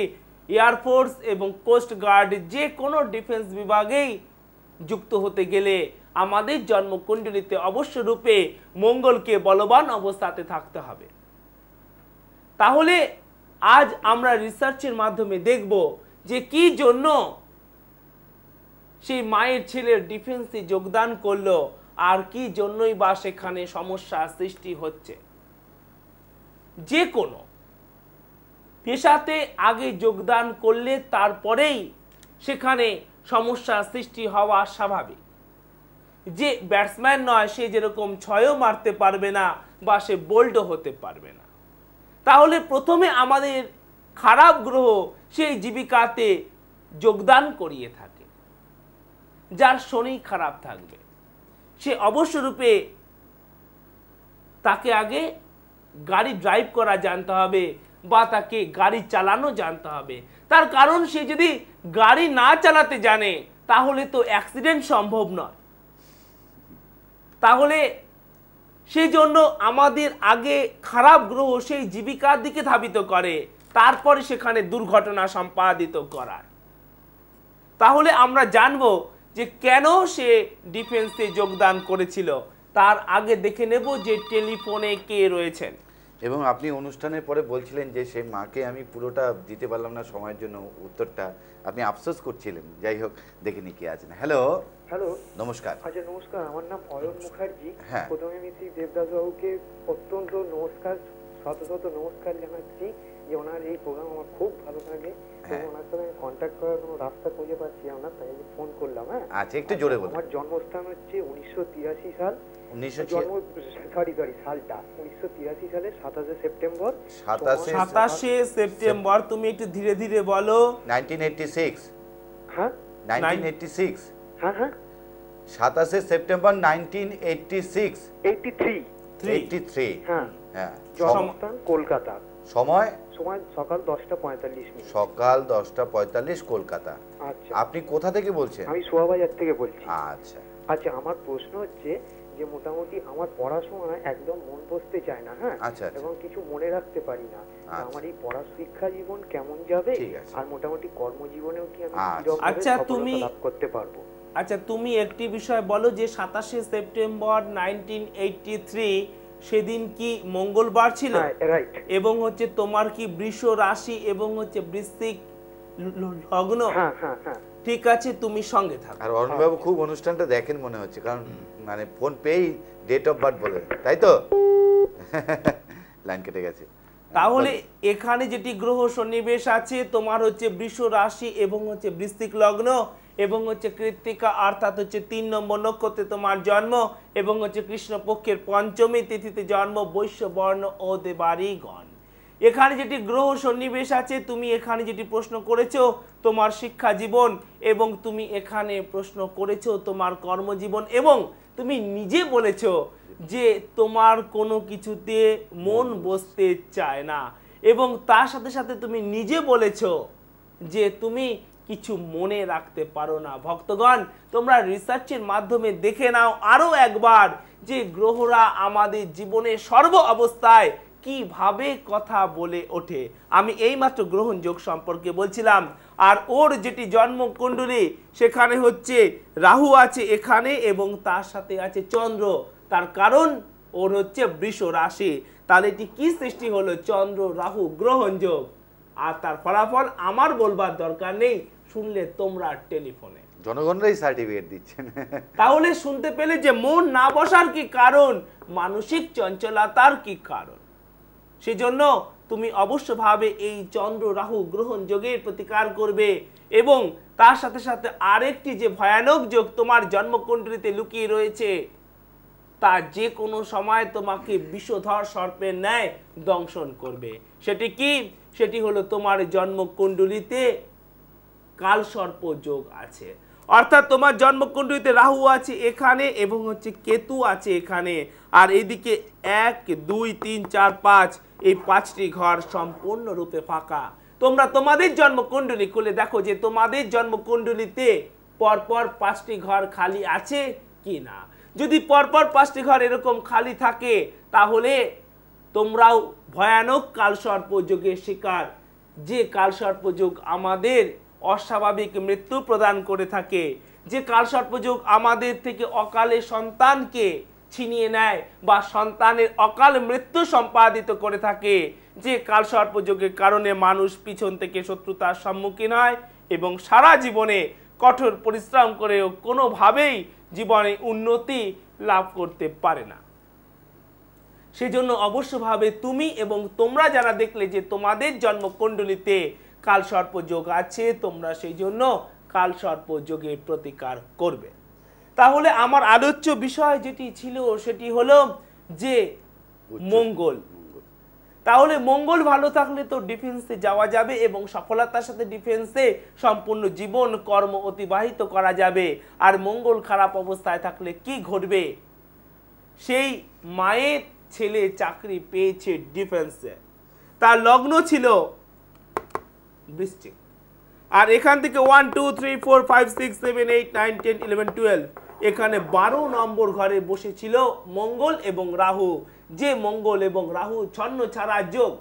এয়ারফোর্স এবং কোস্ট গার্ড যে কোনো ডিফেন্স বিভাগেই যুক্ত হতে গেলে আমাদের জন্মকুণ্ডলিতে অবশ্য রূপে মঙ্গলকে বলবান অবস্থাতে থাকতে হবে। তাহলে আজ আমরা রিসার্চের মাধ্যমে দেখব যে কি জন্য সেই মায়ের ছেলের ডিফেন্সে যোগদান করলো আর কি জন্যই বা সেখানে সমস্যা সৃষ্টি হচ্ছে। যে কোনো পেশাতে আগে যোগদান করলে তারপরেই সেখানে সমস্যা সৃষ্টি হওয়া স্বাভাবিক। যে ব্যাটসম্যান নয় সে যেরকম ছয়ও মারতে পারবে না বা সে বোল্ডও হতে পারবে না। তাহলে প্রথমে আমাদের খারাপ গ্রহ সেই জীবিকাতে যোগদান করিয়ে থাকে। যার শনি খারাপ থাকবে সে অবশ্যরূপে তাকে আগে গাড়ি ড্রাইভ করা জানতে হবে বা তাকে গাড়ি চালানো জানতে হবে। তার কারণ সে যদি গাড়ি না চালাতে জানে তাহলে তো অ্যাক্সিডেন্ট সম্ভব নয়। তাহলে সেই জন্য আমাদের আগে খারাপ গ্রহ সেই জীবিকার দিকে ধাবিত করে, তারপরে সেখানে দুর্ঘটনা সম্পাদিত করার। তাহলে আমরা জানবো যে কেন সে ডিফেন্সে যোগদান করেছিল। তার আগে দেখে নেব যে টেলিফোনে কে রয়েছেন। এবং আপনি অনুষ্ঠানের পরে বলছিলেন যে সেই মাকে আমি পুরোটা দিতে পারলাম না সময়ের জন্য উত্তরটা, আপনি আফসোস করছিলেন। যাই হোক, দেখে নি কে আছেন। হ্যালো হ্যালো, নমস্কার। আচ্ছা নমস্কার, আমার নাম অয়ন মুখার্জি। হ্যাঁ, প্রথমে আমি শ্রী দেবদাস বাবুকে অত্যন্ত নমস্কার, শত শত নমস্কার জানাচ্ছি যে ওনার এই প্রোগ্রাম আমার খুব ভালো লাগে। ওনার সাথে আমি কন্ট্যাক্ট করার কোনো রাস্তা খুঁজে পাচ্ছি না, তাই ফোন করলাম। হ্যাঁ আচ্ছা, একটু জোরে বলুন। আমার জন্মস্থান হচ্ছে 1983 সাল। সালটা 1983 সালের 27 সেপ্টেম্বর। 27 সেপ্টেম্বর। তুমি একটু ধীরে ধীরে বলো। 1986। হ্যাঁ 1986। হ্যাঁ হ্যাঁ 27 সেপ্টেম্বর 1986। 83। হ্যাঁ হ্যাঁ। জন্মস্থান কলকাতা। সময় সকাল 10:45 মিনিট। সকাল 10:45 কলকাতা। আচ্ছা, আপনি কোথা থেকে বলছেন? আমি শোয়াবাজার থেকে বলছি। আচ্ছা আচ্ছা, আমার প্রশ্ন হচ্ছে যে মোটামুটি আমার পড়াশোনা একদম মন বসতে চায় না। হ্যাঁ, এবং কিছু মনে রাখতে পারি না। আমার এই শিক্ষা জীবন কেমন যাবে আর মোটামুটি কর্মজীবনেও কি আমি তুমি লাভ করতে পারবো? আচ্ছা, তুমি একটি বিষয় বলো যে 27 সেপ্টেম্বর 1983 সেদিন কি মঙ্গলবার ছিল? রাইট। এবং হচ্ছে তোমার কি বৃষ রাশি এবং হচ্ছে বৃশ্চিক লগ্ন? হ্যাঁ হ্যাঁ হ্যাঁ, ঠিক আছে, তুমি সঙ্গে থাকো। আর অরুণবাবু খুব অনুষ্ঠানটা দেখেন মনে হচ্ছে, কারণ মানে ফোন পেয়েই ডেট অফ বার্থ বলে, তাই তো? লাইন কেটে গেছে। তাহলে এখানে যেটি গ্রহ সন্নিবেশ আছে তোমার হচ্ছে বৃষ রাশি এবং হচ্ছে বৃশ্চিক লগ্ন এবং হচ্ছে কৃত্তিকা, অর্থাৎ হচ্ছে 3 নম্বর নক্ষত্রে তোমার জন্ম এবং হচ্ছে কৃষ্ণপক্ষের পঞ্চমী তিথিতে জন্ম, বৈশ্য বর্ণ ও দেবাড়িগণ। এখানে যেটি গ্রহ সন্নিবেশ আছে, তুমি এখানে যেটি প্রশ্ন করেছো তোমার শিক্ষা জীবন এবং তুমি এখানে প্রশ্ন করেছো তোমার কর্মজীবন এবং তুমি নিজে বলেছো যে তোমার কোনো কিছুতে মন বসতে চায় না এবং তার সাথে সাথে তুমি নিজে বলেছো যে তুমি কিছু মনে রাখতে পারো না। ভক্তগণ, তোমরা রিসার্চের মাধ্যমে দেখে নাও আরো একবার যে গ্রহরা আমাদের জীবনে সর্ব অবস্থায় কিভাবে কথা বলে ওঠে। আমি এইমাত্র গ্রহণ যোগ সম্পর্কে বলছিলাম। আর ওর যেটি জন্মকুণ্ডলী সেখানে হচ্ছে রাহু আছে এখানে এবং তার সাথে আছে চন্দ্র। তার কারণ ওর হচ্ছে বৃষ রাশি। তাহলে এটি কি সৃষ্টি হলো? চন্দ্র রাহু গ্রহণ যোগ। আর তার ফলাফল আমার বলবার দরকার নেই, শুনলে তোমরা টেলিফোনে জনগণরাই সার্টিফিকেট দিচ্ছেন। তাহলে শুনতে পেলে যে মন না বসার কি কারণ, মানসিক চঞ্চলতার কি কারণ। সেজন্য তুমি অবশ্যভাবে এই চন্দ্র রাহু গ্রহণ যোগের প্রতিকার করবে এবং তার সাথে সাথে আরেকটি যে ভয়ানক যোগ তোমার জন্মকুণ্ডলীতে লুকিয়ে রয়েছে তা যে কোনো সময় তোমাকে বিষধর সর্পের ন্যায় দংশন করবে। সেটি কি? সেটি হলো তোমার জন্মকুণ্ডলীতে কালসর্প যোগ আছে। অর্থাৎ তোমার জন্মকুণ্ডলীতে রাহু আছে এখানে এবং হচ্ছে কেতু আছে এখানে, আর এইদিকে 1 2 3 4 5 এই 5টি ঘর সম্পূর্ণরূপে ফাঁকা। তোমরা তোমাদের জন্মকুণ্ডলী খুলে দেখো যে তোমাদের জন্মকুণ্ডলীতে পরপর 5টি ঘর খালি আছে কি না। যদি পরপর 5টি ঘর এরকম খালি থাকে তাহলে তোমরাও ভয়ানক কালসর্প যোগের শিকার। যে কালসর্পযোগ আমাদের অস্বাভাবিক মৃত্যু প্রদান করে থাকে, যে কালসর্পযোগ আমাদের থেকে অকালে সন্তানকে ছিনিয়ে নেয় বা সন্তানের অকাল মৃত্যু সম্পাদিত করে থাকে, যে কালসর্পযোগের কারণে মানুষ পিছন থেকে শত্রুতার সম্মুখীন হয় এবং সারা জীবনে কঠোর পরিশ্রম করেও কোনোভাবেই জীবনে উন্নতি লাভ করতে পারে না। সেজন্য অবশ্যভাবে তুমি এবং তোমরা যারা দেখলে যে তোমাদের জন্মকুণ্ডলিতে কালসর্পযোগ আছে, তোমরা সেই জন্য কালসর্পযোগের প্রতিকার করবে। তাহলে আমার আলোচ্য বিষয় যেটি ছিল সেটি হলো যে মঙ্গল। তাহলে মঙ্গল ভালো থাকলে তো ডিফেন্সে যাওয়া যাবে এবং সফলতার সাথে ডিফেন্সে সম্পূর্ণ জীবন কর্ম অতিবাহিত করা যাবে। আর মঙ্গল খারাপ অবস্থায় থাকলে কি ঘটবে? সেই মায়ের ছেলে চাকরি পেয়েছে ডিফেন্সে, তার লগ্ন ছিল বৃশ্চিক, আর এখান থেকে 1 2 3 4 5 6 7 8 9 10 11 12 এখানে 12 নম্বর ঘরে বসেছিল মঙ্গল এবং রাহু, যে মঙ্গল এবং রাহু ছন্ন ছাড়া যোগ।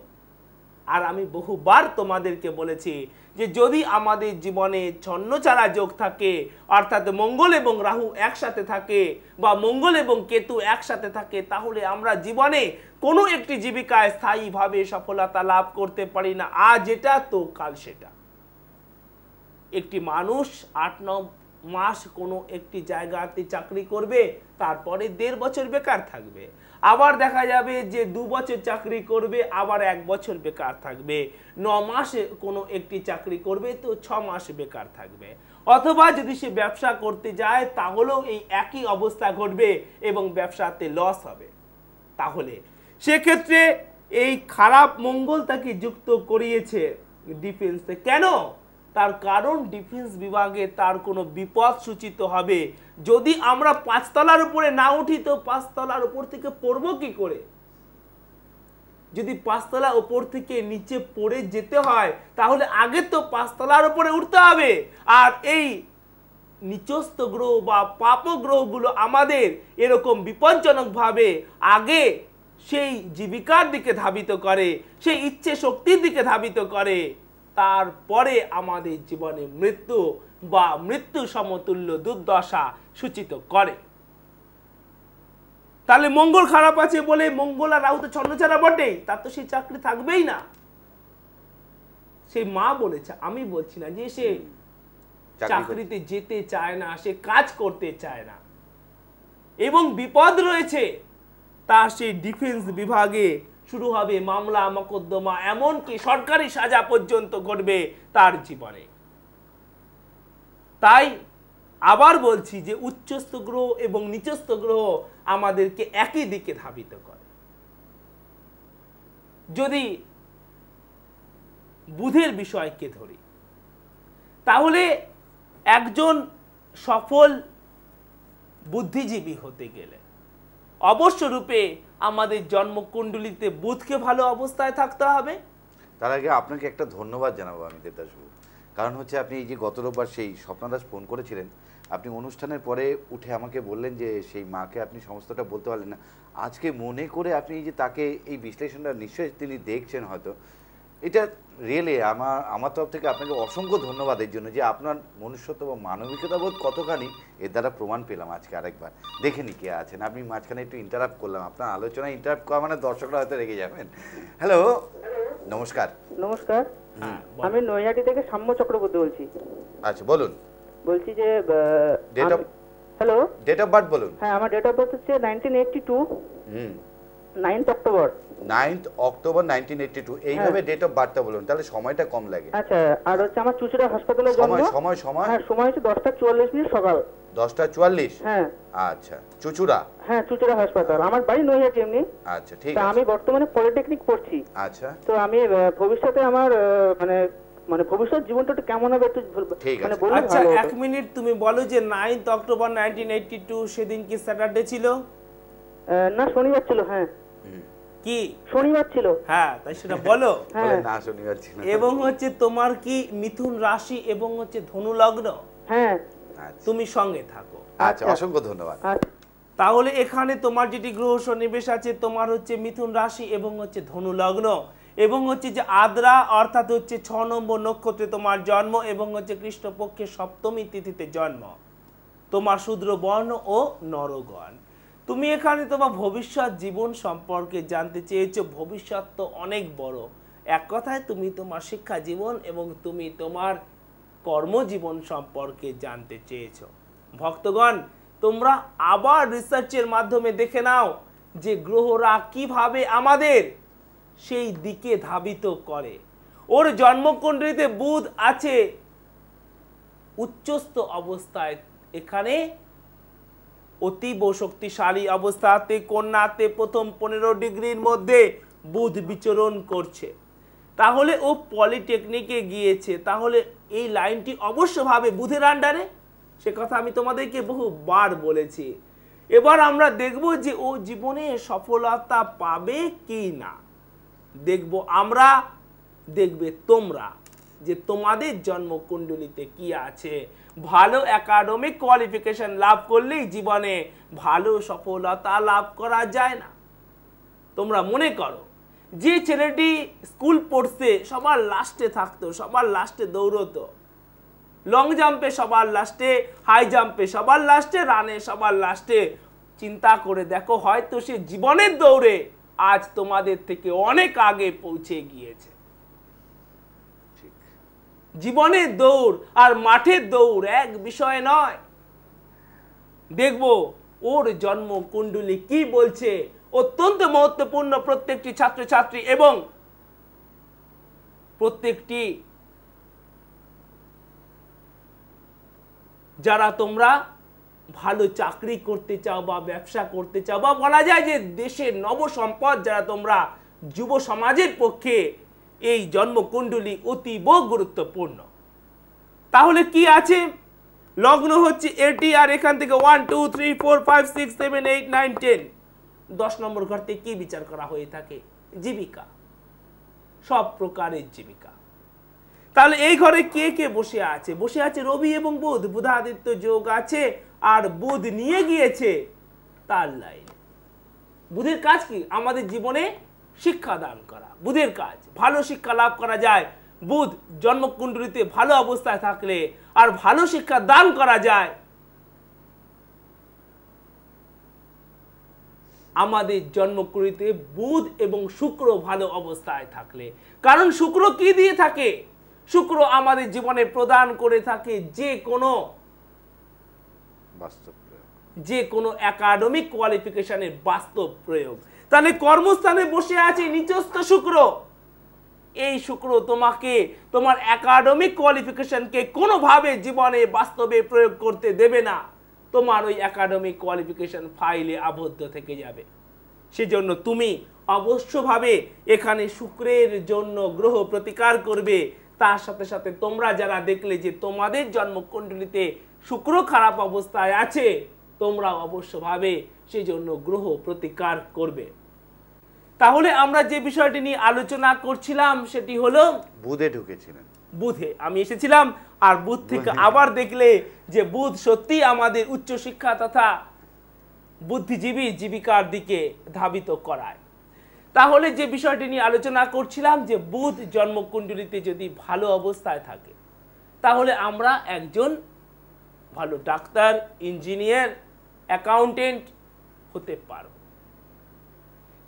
আর আমি বহুবার তোমাদেরকে বলেছি যে যদি আমাদের জীবনে ছন্ন ছাড়া যোগ থাকে, অর্থাৎ মঙ্গল এবং রাহু একসাথে থাকে বা মঙ্গল এবং কেতু একসাথে থাকে, তাহলে আমরা জীবনে কোনো একটি জীবিকায় স্থায়ীভাবে সফলতা লাভ করতে পারি না। আজ এটা তো কাল সেটা। একটি মানুষ 8-9 মাস কোনো একটি জায়গাতে চাকরি করবে, তারপরে 1.5 বছর বেকার থাকবে। আবার দেখা যাবে যে 2 বছর চাকরি করবে, আবার 1 বছর বেকার থাকবে। 9 মাসে কোনো একটি চাকরি করবে তো 6 মাস বেকার থাকবে। অথবা যদি সে ব্যবসা করতে যায় তাহলেও এই একই অবস্থা ঘটবে এবং ব্যবসাতে লস হবে। তাহলে সেক্ষেত্রে এই খারাপ মঙ্গল তাকে যুক্ত করিয়েছে ডিফেন্সে। কেন? তার কারণ ডিফেন্স বিভাগে তার কোনো বিপদ সূচিত হবে। যদি আমরা 5 তলার উপরে না উঠি তো 5 তলার উপর থেকে পড়বো কি করে? যদি 5 তলা উপর থেকে নিচে পড়ে যেতে হয় তাহলে আগে তো 5 তলার উপরে উঠতে হবে। আর এই নিচস্থ গ্রহ বা পাপ গ্রহগুলো আমাদের এরকম বিপজ্জনকভাবে আগে সেই জীবিকার দিকে ধাবিত করে, সেই ইচ্ছে শক্তির দিকে ধাবিত করে, তারপরে আমাদের জীবনে মৃত্যু বা মৃত্যু সমতুল্য দুর্দশা সূচিত করে। তাহলে মঙ্গল খারাপ আছে বলে মঙ্গল আর রাহু তো ছন্নছাড়া বটেই, তার তো সেই চাকরি থাকবেই না। সেই মা বলেছে, আমি বলছি না যে সে চাকরিতে যেতে চায় না, সে কাজ করতে চায় না এবং বিপদ রয়েছে, তার সেই ডিফেন্স বিভাগে শুরু হবে মামলা মকদ্দমা, এমনকি সরকারি সাজা পর্যন্ত ঘটবে তার জীবনে। তাই আবার বলছি যে উচ্চস্থ গ্রহ এবং নিচস্থ গ্রহ আমাদেরকে একই দিকে ধাবিত করে। যদি বুধের বিষয়কে ধরি তাহলে একজন সফল বুদ্ধিজীবী হতে গেলে অবশ্যরূপে আমাদের জন্মকুণ্ডলিতে বুধকে ভালো অবস্থায় থাকতে হবে। তার আগে আপনাকে একটা ধন্যবাদ জানাবো আমি দেবদাসবাবু, কারণ হচ্ছে আপনি এই যে গত রোববার সেই স্বপ্নদাস ফোন করেছিলেন, আপনি অনুষ্ঠানের পরে উঠে আমাকে বললেন যে সেই মাকে আপনি সমস্তটা বলতে পারলেন না। আজকে মনে করে আপনি এই যে তাকে এই বিশ্লেষণটা নিশ্চয়ই তিনি দেখছেন হয়তো, এটা রিয়েলি আমার তরফ থেকে আপনাকে অসংখ্য ধন্যবাদ এর জন্য, যে আপনার মনুষ্যত্ব বা মানবিকতা বোধ কতখানি এর দ্বারা প্রমাণ পেলাম আজকে আরেকবার। দেখে নি কে আছেন, আপনি মাঝখানে একটু ইন্টারাপ্ট করলাম, আপনার আলোচনায় ইন্টারাপ্ট করা মানে দর্শকরা হয়তো রেগে যাবেন। হ্যালো, নমস্কার। নমস্কার, আমি নৈহাটি থেকে সাম্য চক্রবর্তী বলছি। আচ্ছা বলুন। বলছি যে হ্যালো, ডেট অফ বার্থ বলুন। হ্যাঁ, আমার ডেট অফ বার্থ হচ্ছে 1982 9th অক্টোবর। 9th অক্টোবর 1982 এইভাবে ডেট অফ বার্থটা বলুন, তাহলে সময়টা কম লাগে। আচ্ছা, আর হচ্ছে আমার চুচুড়া হাসপাতালে জন্ম। সময় হ্যাঁ, সময় হচ্ছে 10:44 সকাল। 10:44? হ্যাঁ। আচ্ছা, চুচুড়া? হ্যাঁ, চুচুড়া হাসপাতাল। আমার বাড়ি নৈহাটি এমনি। আচ্ছা, ঠিক আছে। আমি বর্তমানে পলিটেকনিক পড়ছি। আচ্ছা। তো আমি ভবিষ্যতে আমার মানে ভবিষ্যৎ জীবনটা একটু কেমন হবে একটু মানে বলুন। আচ্ছা, 1 মিনিট, তুমি বলো যে 9th অক্টোবর 1982 সেদিন কি স্যাটারডে ছিল? না, শনিবার ছিল। হ্যাঁ। কি শনিবার ছিল? হ্যাঁ, তাই সেটা বলো। বলে না, শনিবার ছিল। এবং হচ্ছে তোমার কি মিথুন রাশি এবং হচ্ছে ধনু লগ্ন? হ্যাঁ। তুমি সঙ্গে থাকো। আচ্ছা, অসংখ্য ধন্যবাদ। তাহলে এখানে তোমার যেটি গ্রহ সন্নিবেশ আছে, তোমার হচ্ছে মিথুন রাশি এবং হচ্ছে ধনু লগ্ন, এবং হচ্ছে যে আদ্রা অর্থাৎ হচ্ছে 6 নম্বর নক্ষত্রে তোমার জন্ম এবং হচ্ছে কৃষ্ণপক্ষের সপ্তমী তিথিতে জন্ম, তোমার শূদ্র বর্ণ ও নরগণ। তুমি এখানে তোমার ভবিষ্যৎ জীবন সম্পর্কে জানতে চেয়েছো। ভবিষ্যৎ তো অনেক বড়। এক কথায় তুমি তোমার শিক্ষা জীবন এবং তুমি তোমার কর্মজীবন সম্পর্কে জানতে চেয়েছো। ভক্তগণ, তোমরা আবার রিসার্চের মাধ্যমে দেখে নাও যে গ্রহরা কিভাবে আমাদের সেই দিকে ধাবিত করে। ওর জন্মকুণ্ডলিতে বুধ আছে উচ্চস্থ অবস্থায়, এখানে অতীব শক্তিশালী অবস্থাতে কন্যাতে প্রথম 15 ডিগ্রির মধ্যে বুধ বিচরণ করছে। তাহলে ও পলিটেকনিকে গিয়েছে, তাহলে এই লাইনটি অবশ্যভাবে বুধের আন্ডারে, সে কথা আমি তোমাদেরকে বহুবার বলেছি। এবার আমরা দেখব যে ও জীবনে সফলতা পাবে কি না। দেখব আমরা, দেখবে তোমরা যে তোমাদের জন্মকুণ্ডলিতে কি আছে। ভালো একাডেমিক কোয়ালিফিকেশন লাভ করলেই জীবনে ভালো সফলতা লাভ করা যায় না। তোমরা মনে করো যে ছেলেটি স্কুল পড়তে সবার লাস্টে থাকতো, সবার লাস্টে দৌড়তো, লং জাম্পে সবার লাস্টে, হাই জাম্পে সবার লাস্টে, রানে সবার লাস্টে, চিন্তা করে দেখো হয়তো সে জীবনের দৌড়ে আজ তোমাদের থেকে অনেক আগে পৌঁছে গিয়েছে। জীবনের দৌড় আর মাঠের দৌড় এক বিষয় নয়। দেখব ওর জন্ম কুণ্ডলী কি বলছে। অত্যন্ত মহত্বপূর্ণ প্রত্যেকটি ছাত্রছাত্রী এবং প্রত্যেকটি যারা তোমরা ভালো চাকরি করতে চাও বা ব্যবসা করতে চাও, বা বলা যায় যে দেশের নবসম্পদ যারা তোমরা, যুব সমাজের পক্ষে এই জন্মকুণ্ডলী অতীব গুরুত্বপূর্ণ। তাহলে কি আছে? লগ্ন হচ্ছে এটি, আর এখান থেকে 1 2 3 4 5 6 7 8 9 10 10 নম্বর ঘর থেকে কি বিচার করা হয়ে থাকে? জীবিকা, সব প্রকারের জীবিকা। তাহলে এই ঘরে কে কে বসে আছে? বসে আছে রবি এবং বুধ, বুধাদিত্য যোগ আছে, আর বুধ নিয়ে গিয়েছে তার লাইন। বুধের কাজ কি? আমাদের জীবনে শিক্ষা দান করা বুধের কাজ। ভালো শিক্ষা লাভ করা যায় বুধ জন্মকুণ্ডলিতে ভালো অবস্থায় থাকলে, আর ভালো শিক্ষা দান করা যায় আমাদের জন্মকুণ্ডলিতে বুধ এবং শুক্র ভালো অবস্থায় থাকলে। কারণ শুক্র কি দিয়ে থাকে? শুক্র আমাদের জীবনে প্রদান করে থাকে যে কোনো একাডেমিক কোয়ালিফিকেশনের বাস্তব প্রয়োগ। তাহলে কর্মস্থানে বসে আছে নিচস্থ শুক্র। এই শুক্র তোমাকে তোমার একাডেমিক কোয়ালিফিকেশনকে কোনোভাবে জীবনে বাস্তবে প্রয়োগ করতে দেবে না। তোমার ওই একাডেমিক কোয়ালিফিকেশন ফাইলে আবদ্ধ থেকে যাবে। সেজন্য তুমি অবশ্যভাবে এখানে শুক্রের জন্য গ্রহ প্রতিকার করবে। তার সাথে সাথে তোমরা যারা দেখলে যে তোমাদের জন্মকুণ্ডলিতে শুক্র খারাপ অবস্থায় আছে, তোমরা অবশ্যভাবে সেজন্য গ্রহ প্রতিকার করবে। তাহলে আমরা যে বিষয়টি নিয়ে আলোচনা করছিলাম সেটি হলো বুধে ঢুকেছিলেন। বুধে আমি এসেছিলাম, আর বুধ থেকে আবার দেখলে যে বুধ সত্যি আমাদের উচ্চশিক্ষা তথা বুদ্ধিজীবী জীবিকার দিকে ধাবিত করায়। তাহলে যে বিষয়টি নিয়ে আলোচনা করছিলাম যে বুধ জন্মকুণ্ডলিতে যদি ভালো অবস্থায় থাকে তাহলে আমরা একজন ভালো ডাক্তার, ইঞ্জিনিয়ার, অ্যাকাউন্টেন্ট হতে পারব।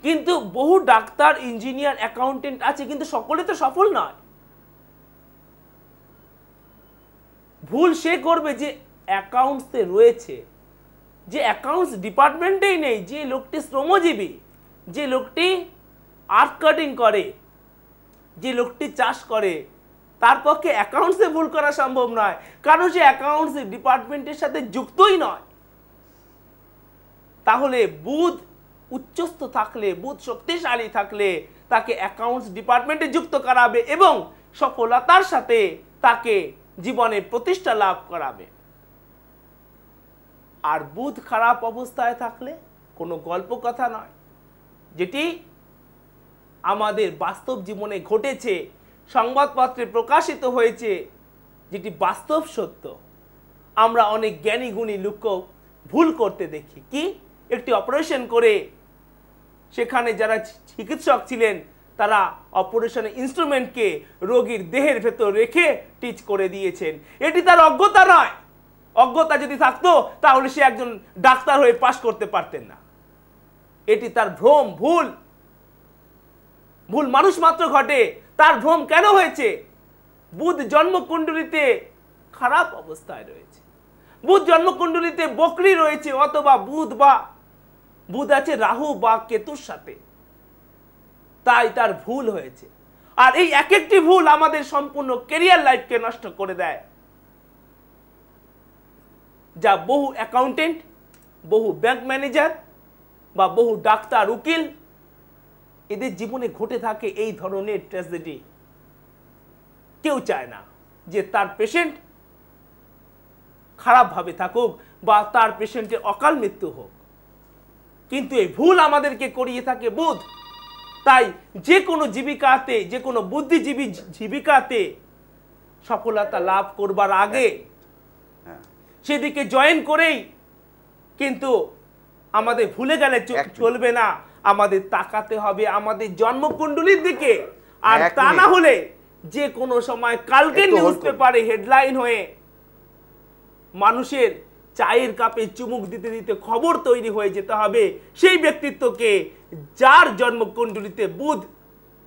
কিন্তু বহু ডাক্তার, ইঞ্জিনিয়ার, অ্যাকাউন্টেন্ট আছে, কিন্তু সকলে তো সফল নয়। ভুল সে করবে যে অ্যাকাউন্টসে রয়েছে, যে অ্যাকাউন্টস ডিপার্টমেন্টেই নেই, যে লোকটি শ্রমজীবী, যে লোকটি আর্ট কাটিং করে, যে লোকটি চাষ করে, তার পক্ষে অ্যাকাউন্টসে ভুল করা সম্ভব নয়, কারণ সে অ্যাকাউন্টস ডিপার্টমেন্টের সাথে যুক্তই নয়। তাহলে বুধ উচ্চস্থ থাকলে, বুধ শক্তিশালী থাকলে তাকে অ্যাকাউন্টস ডিপার্টমেন্টে যুক্ত করাবে এবং সফলতার সাথে তাকে জীবনে প্রতিষ্ঠা লাভ করাবে। আর বুধ খারাপ অবস্থায় থাকলে কোনো গল্প কথা নয়, যেটি আমাদের বাস্তব জীবনে ঘটেছে, সংবাদপত্রে প্রকাশিত হয়েছে, যেটি বাস্তব সত্য। আমরা অনেক জ্ঞানী গুণী লোককে ভুল করতে দেখি। কি? একটি অপারেশন করে সেখানে যারা চিকিৎসক ছিলেন তারা অপারেশনের ইনস্ট্রুমেন্টকে রোগীর দেহের ভেতর রেখে টিচ করে দিয়েছেন। এটি তার অজ্ঞতা নয়। অজ্ঞতা যদি থাকতো তাহলে সে একজন ডাক্তার হয়ে পাশ করতে পারতেন না। এটি তার ভ্রম, ভুল। ভুল মানুষ মাত্র ঘটে। তার ভ্রম কেন হয়েছে? বুধ জন্মকুণ্ডলিতে খারাপ অবস্থায় রয়েছে। বুধ জন্মকুণ্ডলিতে বকরি রয়েছে, অথবা বুধ আছে রাহু বা কেতুর সাথে, তাই তার ভুল হয়েছে। আর এই এক একটি ভুল আমাদের সম্পূর্ণ ক্যারিয়ার লাইফকে নষ্ট করে দেয়, যা বহু অ্যাকাউন্টেন্ট, বহু ব্যাংক ম্যানেজার বা বহু ডাক্তার, উকিল এদের জীবনে ঘটে থাকে এই ধরনের ট্র্যাজেডি। কেউ চায় না যে তার পেশেন্ট খারাপভাবে থাকুক বা তার পেশেন্টের অকাল মৃত্যু হোক, কিন্তু এই ভুল আমাদেরকে করিয়ে থাকে বুধ। তাই যে কোনো জীবিকাতে, যে কোনো বুদ্ধিজীবী জীবিকাতে সফলতা লাভ করবার আগে সেদিকে জয়েন করেই কিন্তু আমাদের ভুলে গেলে চলবে না। আমাদের তাকাতে হবে আমাদের জন্মকুণ্ডলীর দিকে। আর তা না হলে যে কোনো সময় কালকে নিউজ পেপারে হেডলাইন হয়ে মানুষের চায়ের কাপে চুমুক দিতে দিতে খবর তৈরি হয়ে যেতে হবে সেই ব্যক্তিত্বকে যার জন্মকুণ্ডলীতে বুধ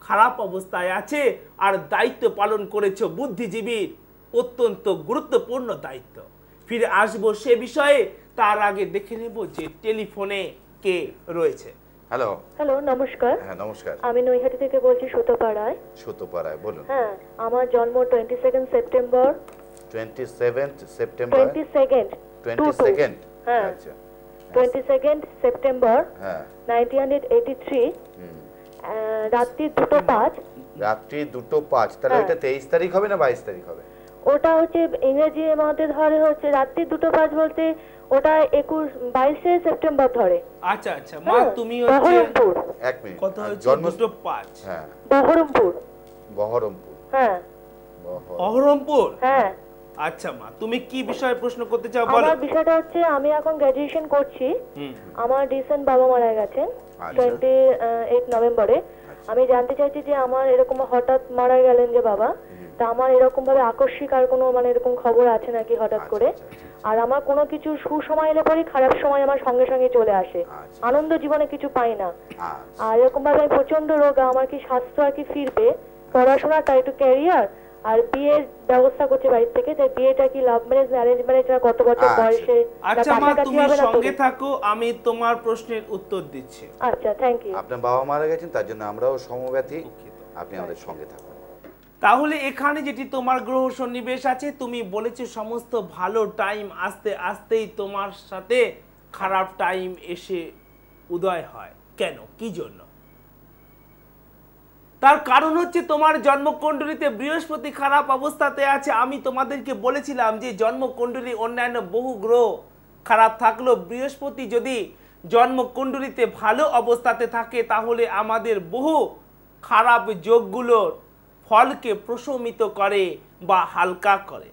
খারাপ অবস্থায় আছে আর দায়িত্ব পালন করেছে বুদ্ধিজীবীর অত্যন্ত গুরুত্বপূর্ণ দায়িত্ব। ফিরে আসবো সে বিষয়ে, তার আগে দেখে নেব যে টেলিফোনে কে রয়েছে। হ্যালো হ্যালো, নমস্কার। হ্যাঁ নমস্কার, আমি নৈহাটি থেকে বলছি, সুতোপাড়ায়। সুতোপাড়ায় বলুন। হ্যাঁ, আমার জন্ম 22 সেপ্টেম্বর। 22 সেপ্টেম্বর 22 হ্যাঁ, আচ্ছা 22 সেপ্টেম্বর হ্যাঁ 1983 রাত্রি 2:05। রাত্রি 2:05। তাহলে এটা 23 তারিখ হবে না 22 তারিখ হবে? ওটা হচ্ছে ইংরেজি মধ্যে ধরে হচ্ছে রাত্রি 2:05 বলতে ওটা 22 সেপ্টেম্বর ধরে। আচ্ছা আচ্ছা মা, তুমি হচ্ছে এক মিনিট, কত হচ্ছে? জন্ম 2:05। হ্যাঁ, বহরমপুর। বহরমপুর। হ্যাঁ, বহরমপুর। হ্যাঁ। আচ্ছা মা, তুমি কি বিষয়ে প্রশ্ন করতে চাও বলো। আমার বিষয়টা হচ্ছে আমি এখন গ্র্যাজুয়েশন করছি। আমার রিসেন্ট বাবা মারা গেছেন 28 নভেম্বরে। আমি জানতে চাইছি যে আমার এরকম হঠাৎ মারা গেলেন যে বাবা, তা আমার এরকম ভাবে আকস্মিক আর কোনো মানে এরকম খবর আছে নাকি হঠাৎ করে? আর আমার কোনো কিছু সুসময় এলে পরে খারাপ সময় আমার সঙ্গে সঙ্গে চলে আসে, আনন্দ জীবনে কিছু পাই না। আর এরকম ভাবে আমি প্রচন্ড রোগা, আমার কি স্বাস্থ্য আর কি ফিরবে, পড়াশোনাটা একটু ক্যারিয়ার আর বিয়ের ব্যবস্থা করছে বাড়ি থেকে, যে বিয়েটা কি লাভ ম্যারেজ না অ্যারেঞ্জ ম্যারেজ, কত বছর বয়সে? আচ্ছা মা, তুমি সঙ্গে থাকো, আমি তোমার প্রশ্নের উত্তর দিচ্ছি। আচ্ছা, থ্যাংক ইউ। আপনার বাবা মারা গেছেন, তার জন্য আমরাও সমব্যথী, আপনি আমাদের সঙ্গে থাকুন। তাহলে এখানে যেটি তোমার গ্রহ সন্নিবেশ আছে, তুমি বলেছো সমস্ত ভালো টাইম আস্তে আস্তেই তোমার সাথে খারাপ টাইম এসে উদয় হয়। কেন, কি জন্য? তার কারণ হচ্ছে তোমার জন্মকুণ্ডলীতে বৃহস্পতি খারাপ অবস্থাতে আছে। আমি তোমাদেরকে বলেছিলাম যে জন্মকুণ্ডলী অন্যান্য বহু গ্রহ খারাপ থাকলেও বৃহস্পতি যদি জন্মকুণ্ডলীতে ভালো অবস্থাতে থাকে তাহলে আমাদের বহু খারাপ যোগগুলোর ফলকে প্রশমিত করে বা হালকা করে।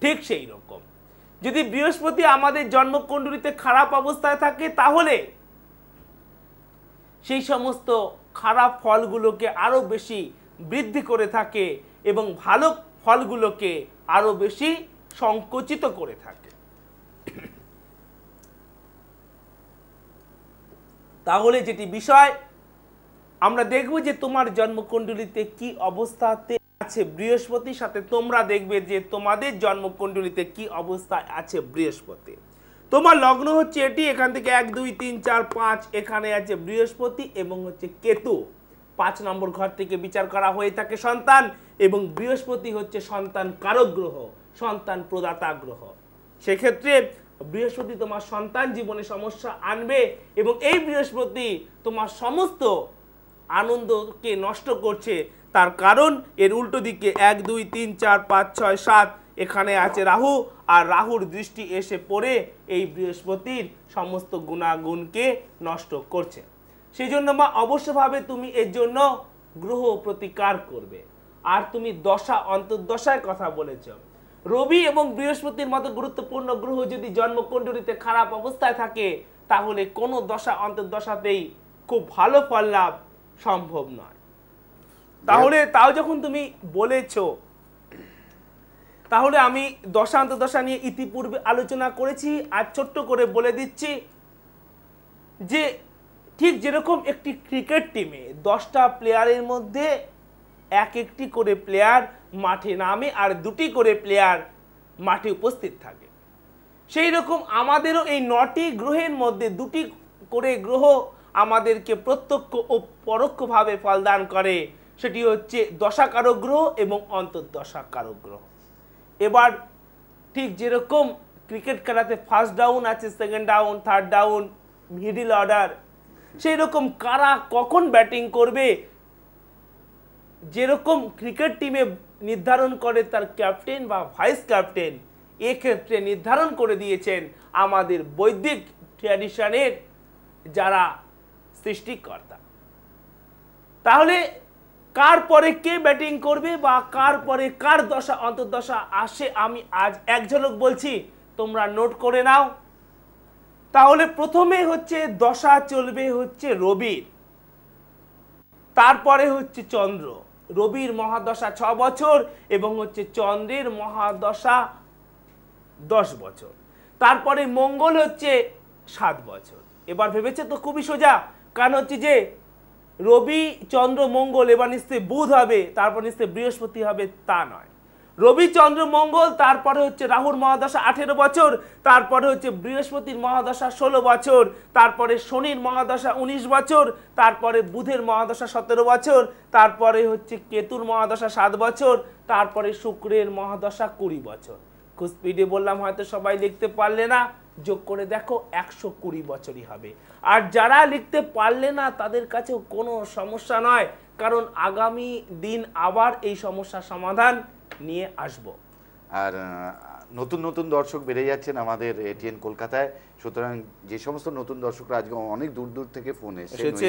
ঠিক সেই রকম যদি বৃহস্পতি আমাদের জন্মকুণ্ডলীতে খারাপ অবস্থায় থাকে তাহলে সেই সমস্ত খারাপ ফলগুলোকে আরো বেশি বৃদ্ধি করে থাকে এবং ভালো ফলগুলোকে আরো বেশি সংকুচিত করে থাকে। তাহলে যেটি বিষয় আমরা দেখব যে তোমার জন্মকুণ্ডলীতে কি অবস্থাতে আছে বৃহস্পতির সাথে, তোমরা দেখবে যে তোমাদের জন্মকুণ্ডলীতে কি অবস্থায় আছে বৃহস্পতি। তোমার লগ্ন হচ্ছে এটি, এখান থেকে 1 2 3 4 5 এখানে আছে বৃহস্পতি এবং হচ্ছে কেতু। 5 নম্বর ঘর থেকে বিচার করা হয়ে থাকে সন্তান, এবং বৃহস্পতি হচ্ছে সন্তান কারক গ্রহ, সন্তান প্রদাতা গ্রহ। সেক্ষেত্রে বৃহস্পতি তোমার সন্তান জীবনে সমস্যা আনবে এবং এই বৃহস্পতি তোমার সমস্ত আনন্দকে নষ্ট করছে। তার কারণ এর উল্টো দিকে 1 2 3 4 5 6 7 এখানে আছে রাহু, আর রাহুর দৃষ্টি এসে পড়ে এই বৃহস্পতির সমস্ত গুণাগুণকে নষ্ট করছে। সেই জন্য মা অবশ্যভাবে তুমি এর জন্য গ্রহ প্রতিকার করবে। আর তুমি দশা অন্তর্দশায় কথা বলেছ, রবি এবং বৃহস্পতির মতো গুরুত্বপূর্ণ গ্রহ যদি জন্মকুণ্ডলীতে খারাপ অবস্থায় থাকে তাহলে কোনো দশা অন্তর্দশাতেই খুব ভালো ফল লাভ সম্ভব নয়। তাহলে তাও যখন তুমি বলেছো, তাহলে আমি দশান্তদশা নিয়ে ইতিপূর্বে আলোচনা করেছি, আর ছোট্ট করে বলে দিচ্ছি যে ঠিক যেরকম একটি ক্রিকেট টিমে 10টা প্লেয়ারের মধ্যে একটি করে প্লেয়ার মাঠে নামে আর 2টি করে প্লেয়ার মাঠে উপস্থিত থাকে, সেই রকম আমাদেরও এই 9টি গ্রহের মধ্যে 2টি করে গ্রহ আমাদেরকে প্রত্যক্ষ ও পরোক্ষভাবে ফলদান করে, সেটি হচ্ছে দশাকারক গ্রহ এবং অন্তর্দশাকারক গ্রহ। এবার ঠিক যেরকম ক্রিকেট খেলাতে ফার্স্ট ডাউন আছে, second down, third down, middle order, সেই রকম কারা কখন ব্যাটিং করবে যেরকম ক্রিকেট টিমে নির্ধারণ করে তার ক্যাপ্টেন বা ভাইস ক্যাপ্টেন, এক্ষেত্রে নির্ধারণ করে দিয়েছেন আমাদের বৈদিক ট্র্যাডিশনের যারা সৃষ্টিকর্তা। তাহলে কার পরে কে ব্যাটিং করবে বা কার পরে কার দশা অন্তর্দশা আসে আমি আজ এক ঝলক বলছি, তোমরা নোট করে নাও। তাহলে প্রথমে হচ্ছে দশা চলবে হচ্ছে রবির, তারপরে হচ্ছে চন্দ্র। রবির মহাদশা 6 বছর এবং হচ্ছে চন্দ্রের মহাদশা 10 বছর, তারপরে মঙ্গল হচ্ছে 7 বছর। এবার ভেবেছে তো খুবই সোজা, কারণ হচ্ছে যে রবি চন্দ্র মঙ্গল, এবার নিশ্চয়ই বুধ হবে, তারপর নিশ্চয়ই বৃহস্পতি হবে, তা নয়। রবি চন্দ্র মঙ্গল, তারপরে হচ্ছে রাহুর মহাদশা 18 বছর, তারপরে হচ্ছে বৃহস্পতির মহাদশা 16 বছর, তারপরে শনির মহাদশা 19 বছর, তারপরে বুধের মহাদশা 17 বছর, তারপরে হচ্ছে কেতুর মহাদশা 7 বছর, তারপরে শুক্রের মহাদশা 20 বছর। খুব স্পিডে বললাম, হয়তো সবাই লিখতে পারলে না, যোগ করে দেখো 120 বছরই হবে। আর যারা লিখতে পারলে না তাদের কাছেও কোনো সমস্যা নয়, কারণ আগামী দিন আবার এই সমস্যার সমাধান নিয়ে আসব। আর নতুন নতুন দর্শক বেড়ে যাচ্ছেন আমাদের এটিএন কলকাতায়, সুতরাং যে সমস্ত নতুন দর্শকরা আজকে অনেক দূর দূর থেকে ফোন এসেছে,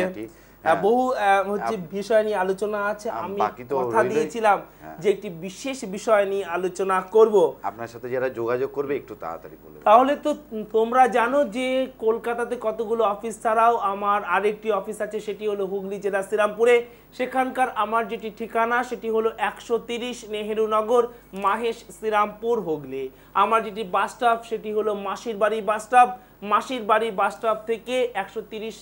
বহু হচ্ছে বিষয় নিয়ে আলোচনা আছে। আমি কথা দিয়েছিলাম যে একটি বিশেষ বিষয় নিয়ে আলোচনা করব, আপনার সাথে যারা যোগাযোগ করবে একটু তাড়াতাড়ি বলুন। তাহলে তো তোমরা জানো যে কলকাতাতে কতগুলো অফিস ছাড়াও আমার আরেকটি অফিস আছে, সেটি হলো হুগলি জেলা শ্রীরামপুরে। সেখানকার আমার যেটি ঠিকানা সেটি হলো 130 নেহেরু নগর, মাহেশ, শ্রীরামপুর, হুগলি। আমার যেটি বাস স্টপ সেটি হলো মাসির বাড়ি বাস স্টপ। মাসির বাড়ি বাস স্টপ থেকে 130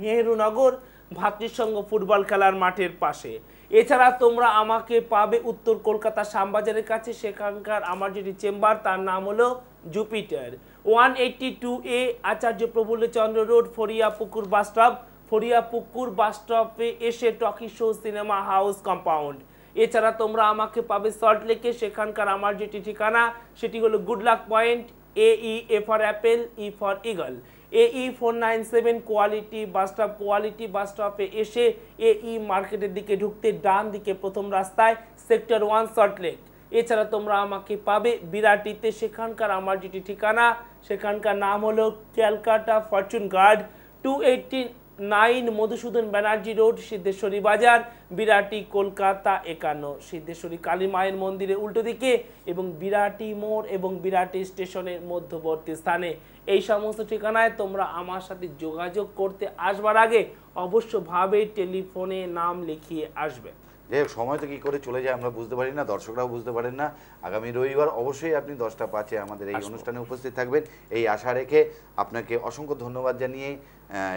নেহেরু নগর, ভাতৃসংঘ ফুটবল খেলার মাঠের পাশে। এছাড়া তোমরা আমাকে পাবে উত্তর কলকাতা শ্যামবাজারের কাছে, সেখানকার আমার যেটি চেম্বার তার নাম হলো জুপিটার, 182A আচার্য প্রফুল্লচন্দ্র রোড, ফরিয়াপুকুর বাস স্টপ। ফরিয়াপুকুর বাস স্টপে এসে talkie show cinema house compound. এছাড়া তোমরা আমাকে পাবে সল্ট লেকে, সেখানকার আমার যেটি ঠিকানা সেটি হলো good luck point, AE for apple, E for eagle, AE 497 quality bus stop. Quality bus স্টপে এসে AE মার্কেটের দিকে ঢুকতে ডান দিকে প্রথম রাস্তায় সেক্টর 1 সল্ট লেক। এছাড়া তোমরা আমাকে পাবে বিরাটিতে, সেখানকার আমার যেটি ঠিকানা সেখানকার নাম হলো Calcutta fortune guard, 289 Madhusudan Banerjee road, Siddheshwari Bazar, Birati, Kolkata 51। Siddheshwari Kali মায়ের মন্দিরের উল্টো দিকে এবং বিরাটি মোড় এবং বিরাটি স্টেশনের মধ্যবর্তী স্থানে। এই সমস্ত ঠিকানায় তোমরা আমার সাথে যোগাযোগ করতে আসবার আগে অবশ্যভাবে টেলিফোনে নাম লিখিয়ে আসবে। যাই হোক, সময় তো কী করে চলে যায় আমরা বুঝতে পারি না, দর্শকরাও বুঝতে পারেন না। আগামী রবিবার অবশ্যই আপনি 10টা 5-এ আমাদের এই অনুষ্ঠানে উপস্থিত থাকবেন, এই আশা রেখে আপনাকে অসংখ্য ধন্যবাদ জানিয়ে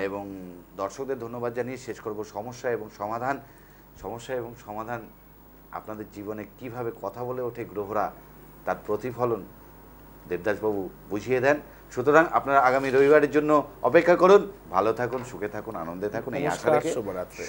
এবং দর্শকদের ধন্যবাদ জানিয়ে শেষ করব সমস্যা এবং সমাধান। সমস্যা এবং সমাধান আপনাদের জীবনে কিভাবে কথা বলে ওঠে গ্রহরা, তার প্রতিফলন দেবদাসবাবু বুঝিয়ে দেন। সুতরাং আপনারা আগামী রবিবারের জন্য অপেক্ষা করুন। ভালো থাকুন, সুখে থাকুন, আনন্দে থাকুন, এই আশা রেখে শুভরাত্রি।